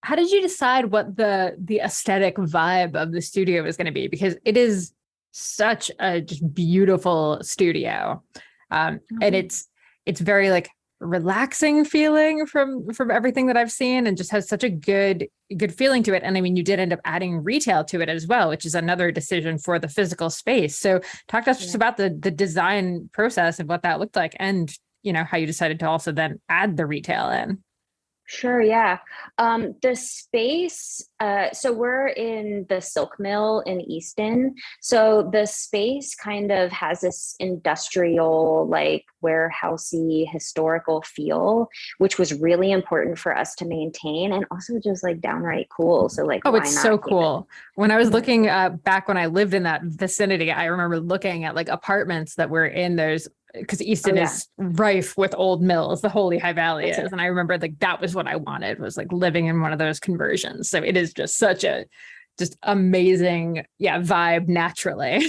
how did you decide what the aesthetic vibe of the studio was going to be? Because it is such a just beautiful studio. And it's very like relaxing feeling from everything that I've seen, and just has such a good feeling to it. And I mean, you did end up adding retail to it as well, which is another decision for the physical space. So talk to us just about the design process and what that looked like, and how you decided to also then add the retail in. Sure, yeah. The space, so we're in the silk mill in Easton. So the space kind of has this industrial, like warehousey historical feel, which was really important for us to maintain, and also just like downright cool. So like, Oh, why it's not so keep it? cool. When I was Yeah. looking back when I lived in that vicinity, I remember looking at like apartments that were in those, because Oh Easton yeah, is rife with old mills, the Holy High Valley it's is. And I remember like that was what I wanted, was like living in one of those conversions. So it is just such a just amazing, yeah, vibe naturally.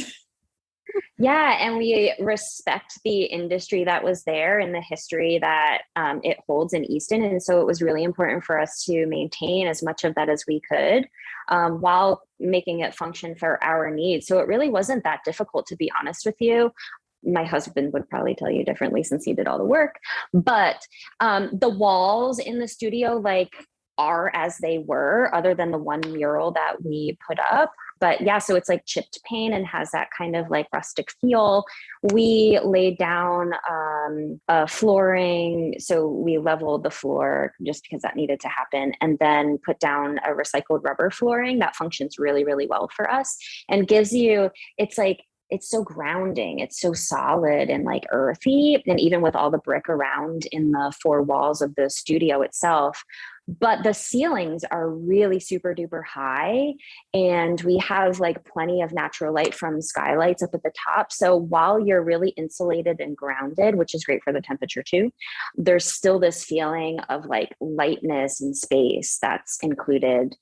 yeah, and we respect the industry that was there and the history that it holds in Easton. And so it was really important for us to maintain as much of that as we could while making it function for our needs. So it really wasn't that difficult, to be honest with you. My husband would probably tell you differently since he did all the work, but the walls in the studio like are as they were, other than the one mural that we put up. But yeah, so it's like chipped paint and has that kind of like rustic feel. We laid down flooring, so we leveled the floor just because that needed to happen, and then put down a recycled rubber flooring that functions really, really well for us and gives you, it's like, it's so grounding. It's so solid and like earthy. And even with all the brick around in the four walls of the studio itself, but the ceilings are really super duper high. And we have like plenty of natural light from skylights up at the top. So while you're really insulated and grounded, which is great for the temperature too, there's still this feeling of like lightness and space that's included.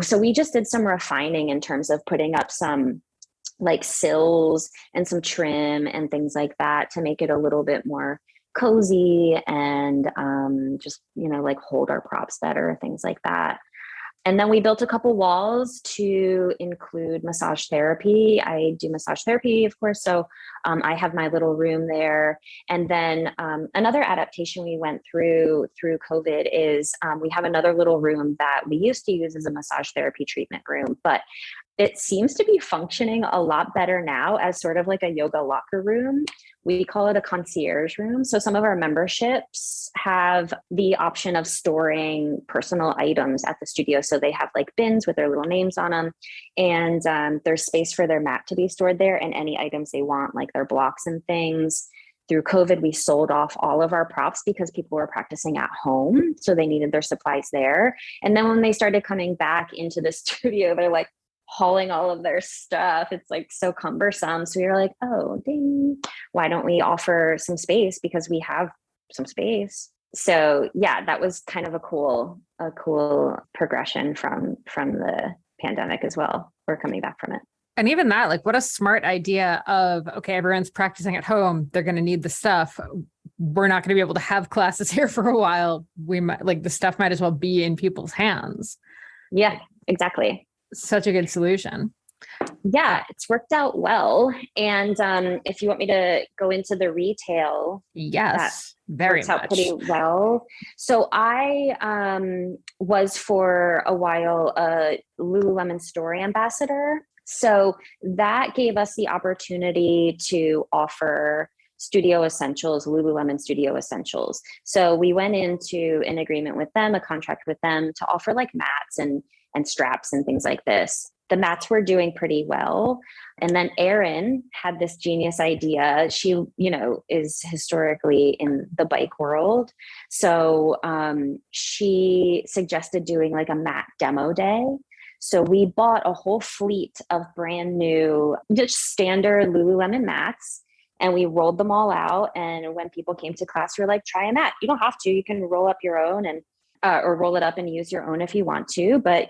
So we just did some refining in terms of putting up some like sills and some trim and things like that to make it a little bit more cozy and just, like hold our props better, things like that. And then we built a couple walls to include massage therapy. I do massage therapy, of course. So I have my little room there. And then another adaptation we went through COVID is we have another little room that we used to use as a massage therapy treatment room, but it seems to be functioning a lot better now as sort of like a yoga locker room. We call it a concierge room. So some of our memberships have the option of storing personal items at the studio. So they have like bins with their little names on them, and there's space for their mat to be stored there and any items they want, like their blocks and things. Through COVID, we sold off all of our props because people were practicing at home. So they needed their supplies there. And then when they started coming back into the studio, they're like, hauling all of their stuff. It's like so cumbersome. So we were like, oh, ding, why don't we offer some space, because we have some space. So yeah, that was kind of a cool progression from the pandemic as well. We're coming back from it. And even that, like, what a smart idea of, okay, everyone's practicing at home. They're going to need the stuff. We're not going to be able to have classes here for a while. We might, like, the stuff might as well be in people's hands. Yeah, exactly. Such a good solution. Yeah, it's worked out well. And if you want me to go into the retail, yes, very works much. out pretty well. So I was for a while a Lululemon story ambassador. So that gave us the opportunity to offer studio essentials, Lululemon studio essentials. So we went into an agreement with them, a contract with them to offer like mats and straps and things like this. The mats were doing pretty well. And then Erin had this genius idea. She, is historically in the bike world. So she suggested doing like a mat demo day. So we bought a whole fleet of brand new, just standard Lululemon mats, and we rolled them all out. And when people came to class, we were like, try a mat. You don't have to. You can roll up your own and or roll it up and use your own if you want to. But,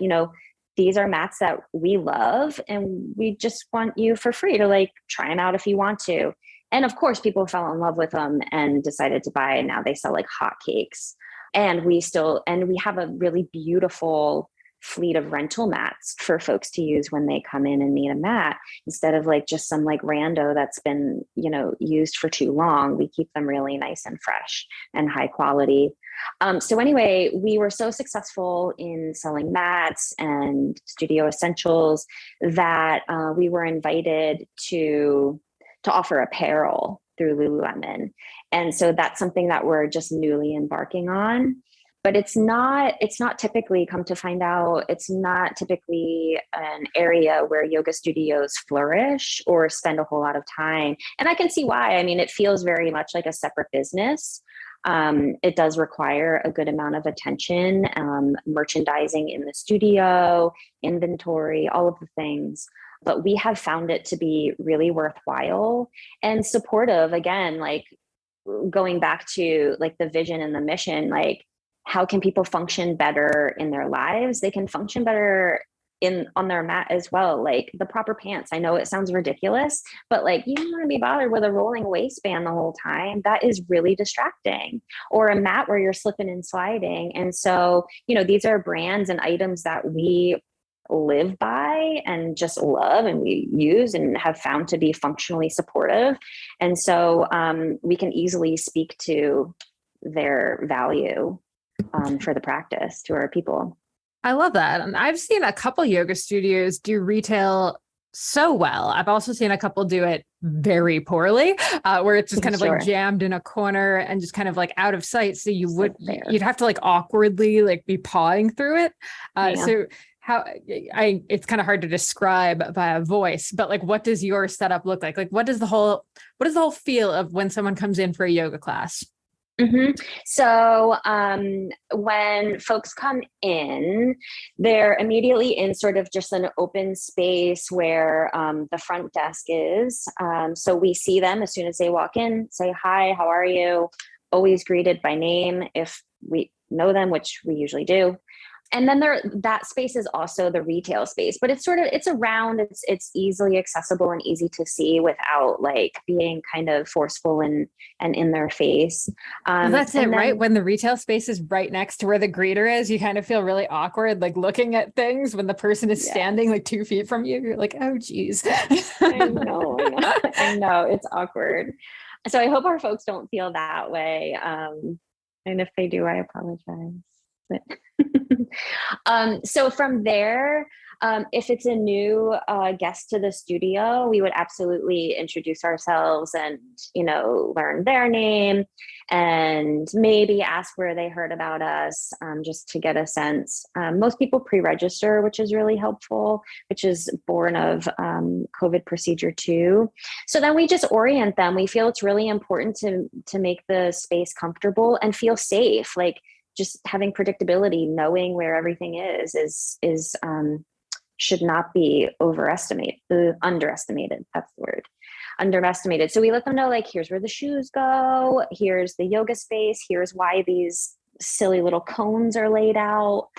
these are mats that we love, and we just want you for free to like try them out if you want to. And of course, people fell in love with them and decided to buy, and now they sell like hotcakes. And we have a really beautiful fleet of rental mats for folks to use when they come in and need a mat, instead of like just some like rando that's been, used for too long. We keep them really nice and fresh and high quality. So anyway, we were so successful in selling mats and studio essentials that we were invited to offer apparel through Lululemon. And so that's something that we're just newly embarking on. But it's not typically, come to find out, it's not typically an area where yoga studios flourish or spend a whole lot of time. And I can see why. I mean, it feels very much like a separate business. It does require a good amount of attention, merchandising in the studio, inventory, all of the things. But we have found it to be really worthwhile and supportive. Again, like going back to like the vision and the mission, like how can people function better in their lives? They can function better on their mat as well. Like the proper pants. I know it sounds ridiculous, but like you don't want to be bothered with a rolling waistband the whole time. That is really distracting. Or a mat where you're slipping and sliding. And so, these are brands and items that we live by and just love and we use and have found to be functionally supportive. And so we can easily speak to their value for the practice to our people. I love that. And I've seen a couple yoga studios do retail so well. I've also seen a couple do it very poorly, where it's just kind of like jammed in a corner and just kind of like out of sight. So you'd have to like awkwardly like be pawing through it. So it's kind of hard to describe by a voice, but like, what does your setup look like? Like, what is the whole feel of when someone comes in for a yoga class? Mm-hmm. So when folks come in, they're immediately in sort of just an open space where the front desk is. So we see them as soon as they walk in, say, hi, how are you? Always greeted by name if we know them, which we usually do. And then that space is also the retail space, but it's around, it's easily accessible and easy to see without like being kind of forceful and in their face. That's it, right? When the retail space is right next to where the greeter is, you kind of feel really awkward, like looking at things when the person is standing like 2 feet from you. You're like, oh, geez. I know. It's awkward. So I hope our folks don't feel that way. And if they do, I apologize. But so from there, if it's a new guest to the studio, we would absolutely introduce ourselves and, learn their name and maybe ask where they heard about us, just to get a sense. Most people pre-register, which is really helpful, which is born of COVID procedure too. So then we just orient them. We feel it's really important to make the space comfortable and feel safe. Like, just having predictability, knowing where everything is should not be underestimated. That's the word. Underestimated. So we let them know, like, here's where the shoes go. Here's the yoga space. Here's why these silly little cones are laid out.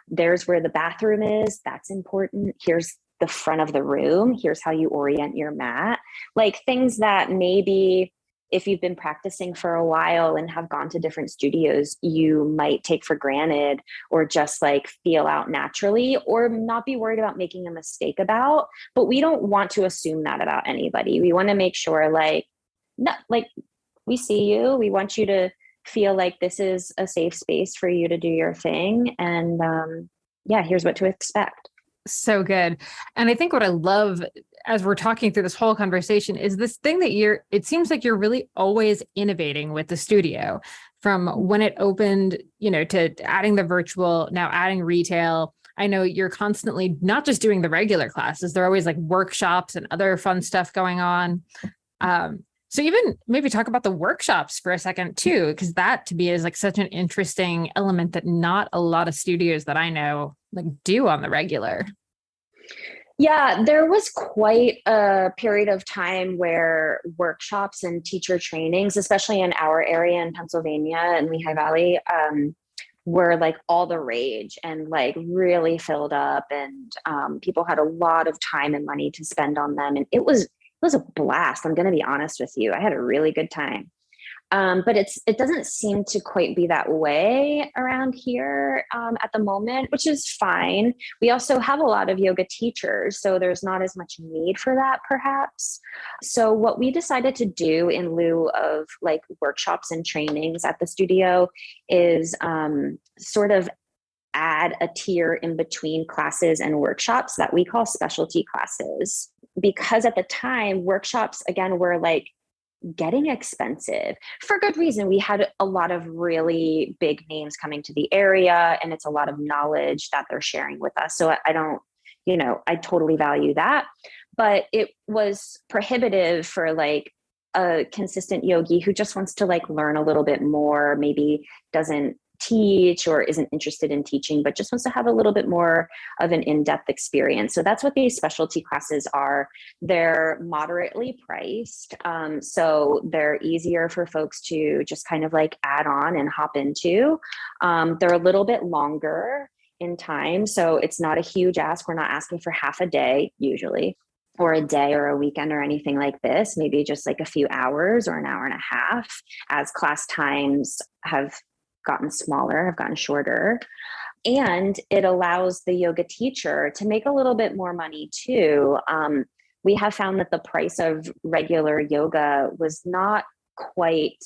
There's where the bathroom is. That's important. Here's the front of the room. Here's how you orient your mat. Like things that maybe if you've been practicing for a while and have gone to different studios, you might take for granted or just like feel out naturally or not be worried about making a mistake about. But we don't want to assume that about anybody. We want to make sure we see you. We want you to feel like this is a safe space for you to do your thing. And here's what to expect. So good. And I think what I love as we're talking through this whole conversation is this thing that it seems like you're really always innovating with the studio from when it opened, to adding the virtual, now adding retail. I know you're constantly not just doing the regular classes, there are always like workshops and other fun stuff going on. So even maybe talk about the workshops for a second too, because that to me is like such an interesting element that not a lot of studios that I know like do on the regular. Yeah, there was quite a period of time where workshops and teacher trainings, especially in our area in Pennsylvania and Lehigh Valley, were like all the rage and like really filled up, and people had a lot of time and money to spend on them. And it was a blast. I'm going to be honest with you. I had a really good time. But it doesn't seem to quite be that way around here at the moment, which is fine. We also have a lot of yoga teachers, so there's not as much need for that, perhaps. So what we decided to do in lieu of like workshops and trainings at the studio is sort of add a tier in between classes and workshops that we call specialty classes. Because at the time, workshops, again, were like getting expensive for good reason. We had a lot of really big names coming to the area, and it's a lot of knowledge that they're sharing with us. So I don't, I totally value that, but it was prohibitive for like a consistent yogi who just wants to like learn a little bit more, maybe doesn't teach or isn't interested in teaching, but just wants to have a little bit more of an in-depth experience. So that's what these specialty classes are. They're moderately priced. So they're easier for folks to just kind of like add on and hop into. They're a little bit longer in time. So it's not a huge ask. We're not asking for half a day usually, or a day or a weekend or anything like this, maybe just like a few hours or an hour and a half, as class times have gotten smaller, have gotten shorter. And it allows the yoga teacher to make a little bit more money too. We have found that the price of regular yoga was not quite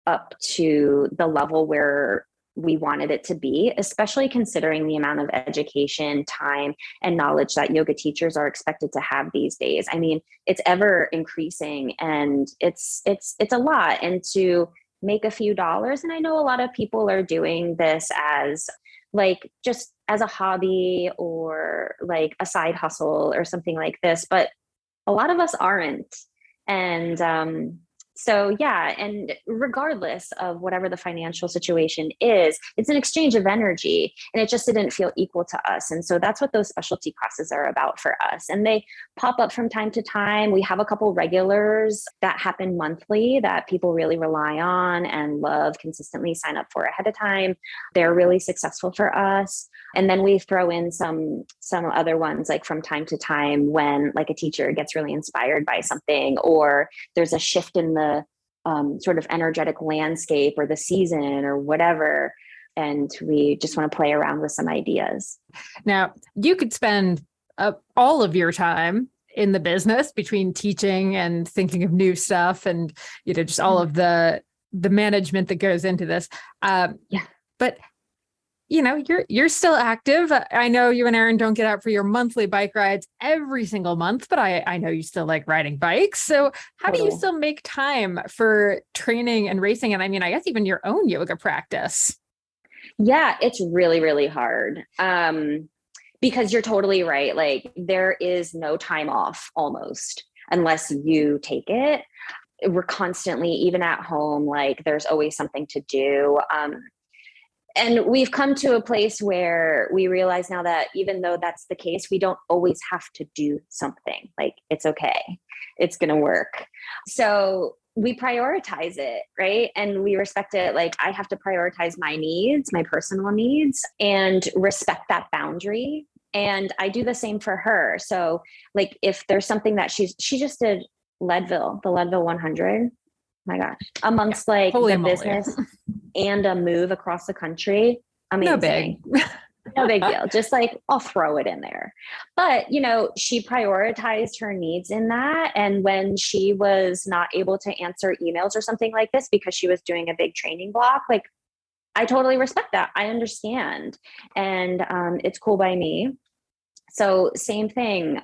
up to the level where we wanted it to be, especially considering the amount of education, time, and knowledge that yoga teachers are expected to have these days. I mean, it's ever increasing, and it's a lot. And to make a few dollars, and I know a lot of people are doing this as like just as a hobby or like a side hustle or something like this, but a lot of us aren't. And so yeah, and regardless of whatever the financial situation is, it's an exchange of energy, and it just didn't feel equal to us. And so that's what those specialty classes are about for us. And they pop up from time to time. We have a couple regulars that happen monthly that people really rely on and love, consistently sign up for ahead of time. They're really successful for us. And then we throw in some other ones like from time to time when like a teacher gets really inspired by something, or there's a shift in the sort of energetic landscape or the season or whatever. And we just want to play around with some ideas. Now, you could spend all of your time in the business between teaching and thinking of new stuff and, just all of the management that goes into this. But you're still active. I know you and Erin don't get out for your monthly bike rides every single month, but I know you still like riding bikes. So how do you still make time for training and racing? And I mean, I guess even your own yoga practice. Yeah, it's really, really hard. Because you're totally right. Like there is no time off almost unless you take it. We're constantly, even at home, like there's always something to do. And we've come to a place where we realize now that even though that's the case, we don't always have to do something. Like it's okay. It's going to work. So we prioritize it, right? And we respect it. Like I have to prioritize my needs, my personal needs, and respect that boundary. And I do the same for her. So like if there's something that she just did the Leadville 100, my gosh, amongst like Holy the moly. business and a move across the country. Amazing. No big. No big deal. Just like I'll throw it in there. But she prioritized her needs in that. And when she was not able to answer emails or something like this because she was doing a big training block, like I totally respect that. I understand. And it's cool by me. So same thing.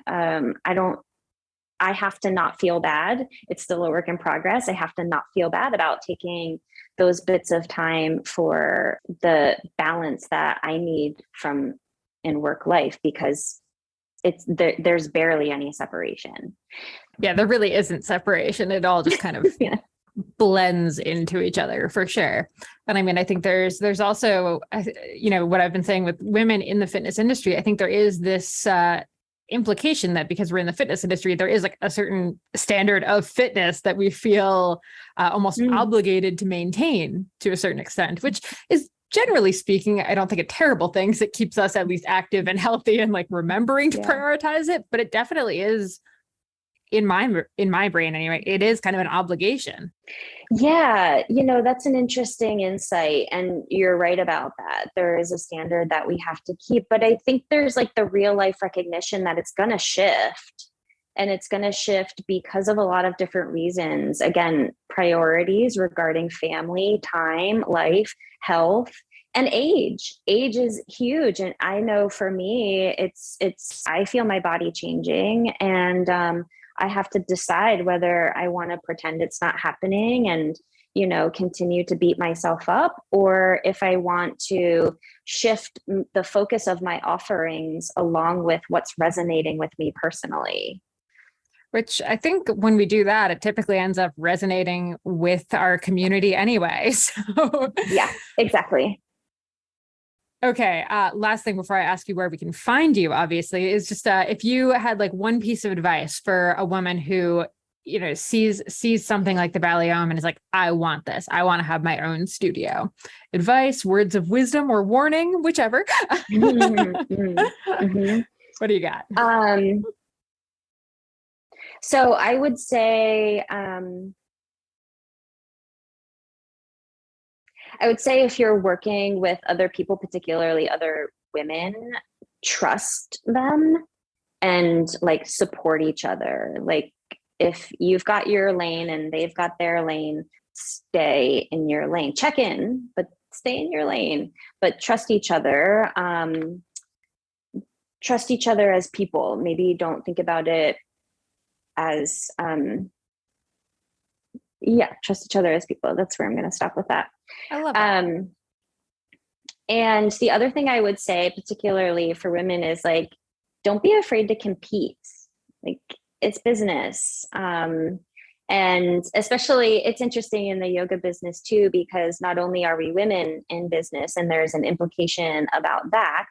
I have to not feel bad. It's still a work in progress. I have to not feel bad about taking those bits of time for the balance that I need from in work life, because there's barely any separation. Yeah, there really isn't separation. It all just kind of blends into each other for sure. And I mean, I think there's also, what I've been saying with women in the fitness industry, I think there is this implication that because we're in the fitness industry, there is like a certain standard of fitness that we feel almost obligated to maintain to a certain extent, which is generally speaking, I don't think a terrible thing, because it keeps us at least active and healthy and like remembering to prioritize it. But it definitely is in my brain anyway, it is kind of an obligation. Yeah, that's an interesting insight. And you're right about that. There is a standard that we have to keep. But I think there's like the real life recognition that it's going to shift. And it's going to shift because of a lot of different reasons. Again, priorities regarding family, time, life, health, and age. Age is huge. And I know for me, I feel my body changing. And I have to decide whether I want to pretend it's not happening and, continue to beat myself up, or if I want to shift the focus of my offerings along with what's resonating with me personally. Which I think when we do that, it typically ends up resonating with our community anyway. So Yeah, exactly. Okay. Last thing before I ask you where we can find you, obviously, is just if you had like one piece of advice for a woman who, sees something like the Balliome and is like, I want this. I want to have my own studio. Advice, words of wisdom, or warning, whichever. Mm-hmm. What do you got? So I would say, if you're working with other people, particularly other women, trust them and like support each other. Like if you've got your lane and they've got their lane, stay in your lane. Check in, but stay in your lane. But trust each other. Trust each other as people. Maybe don't think about it as trust each other as people. That's where I'm going to stop with that. I love that. And the other thing I would say, particularly for women, is like, don't be afraid to compete. Like, it's business. And especially, it's interesting in the yoga business too, because not only are we women in business, and there's an implication about that,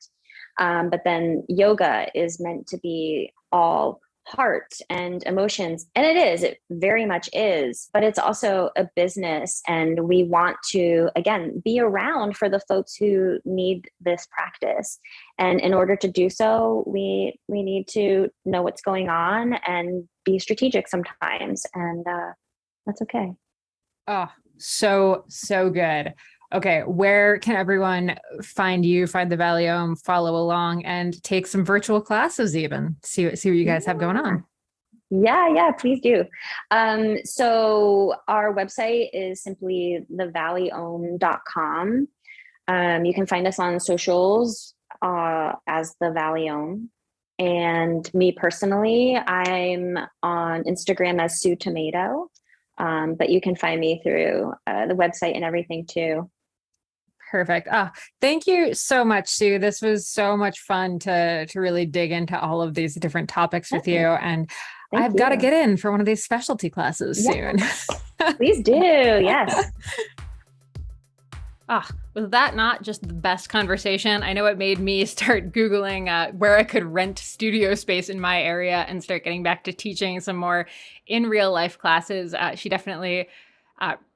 but then yoga is meant to be all heart and emotions. And it very much is, but it's also a business. And we want to, again, be around for the folks who need this practice. And in order to do so, we need to know what's going on and be strategic sometimes. And that's okay. Oh, so good. Okay, where can everyone find you, find the Balliome, follow along, and take some virtual classes even? See what you guys have going on. Yeah, please do. So our website is simply thevalliome.com. You can find us on socials as the Balliome. And me personally, I'm on Instagram as Sue Amato. But you can find me through the website and everything too. Perfect. Thank you so much, Sue. This was so much fun to really dig into all of these different topics with you. And I've got to get in for one of these specialty classes soon. Please do. Yes. Was that not just the best conversation? I know it made me start Googling where I could rent studio space in my area and start getting back to teaching some more in real life classes. She definitely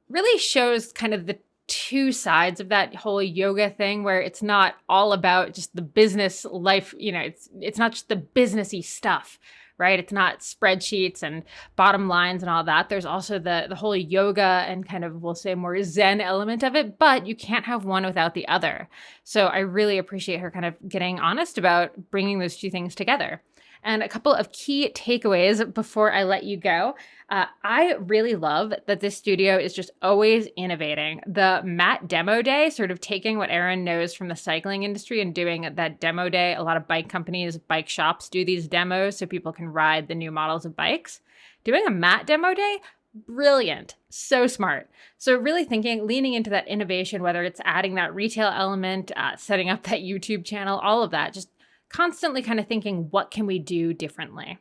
really shows kind of the two sides of that whole yoga thing, where it's not all about just the business life. It's not just the businessy stuff, right? It's not spreadsheets and bottom lines and all that. There's also the whole yoga and kind of, we'll say, more Zen element of it, but you can't have one without the other. So I really appreciate her kind of getting honest about bringing those two things together. And a couple of key takeaways before I let you go. I really love that this studio is just always innovating. The mat demo day, sort of taking what Erin knows from the cycling industry and doing that demo day. A lot of bike companies, bike shops do these demos so people can ride the new models of bikes. Doing a mat demo day, brilliant. So smart. So really leaning into that innovation, whether it's adding that retail element, setting up that YouTube channel, all of that, just constantly kind of thinking, what can we do differently?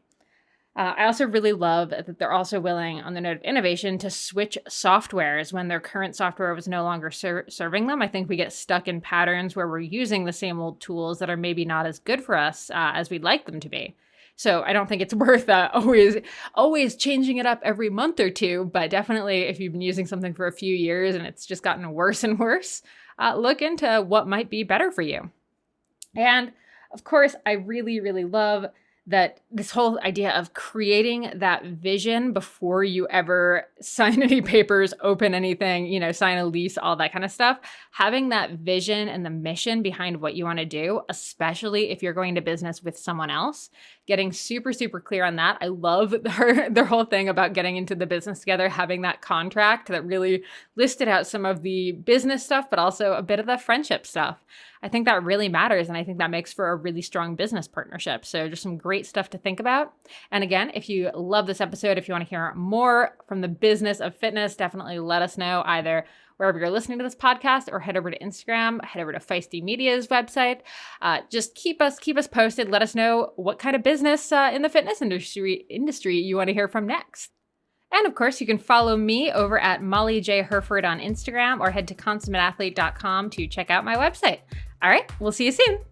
I also really love that they're also willing, on the note of innovation, to switch softwares when their current software was no longer serving them. I think we get stuck in patterns where we're using the same old tools that are maybe not as good for us as we'd like them to be. So I don't think it's worth always changing it up every month or two, but definitely if you've been using something for a few years and it's just gotten worse and worse, look into what might be better for you. And of course, I really, really love that this whole idea of creating that vision before you ever sign any papers, open anything, sign a lease, all that kind of stuff. Having that vision and the mission behind what you want to do, especially if you're going to business with someone else, getting super, super clear on that. I love their whole thing about getting into the business together, having that contract that really listed out some of the business stuff, but also a bit of the friendship stuff. I think that really matters. And I think that makes for a really strong business partnership. So just some great great stuff to think about. And again, if you love this episode, if you want to hear more from the business of fitness, definitely let us know either wherever you're listening to this podcast, or head over to Instagram, head over to Feisty Media's website. Just keep us posted. Let us know what kind of business in the fitness industry you want to hear from next. And of course, you can follow me over at Molly J. Herford on Instagram, or head to consummateathlete.com to check out my website. All right, we'll see you soon.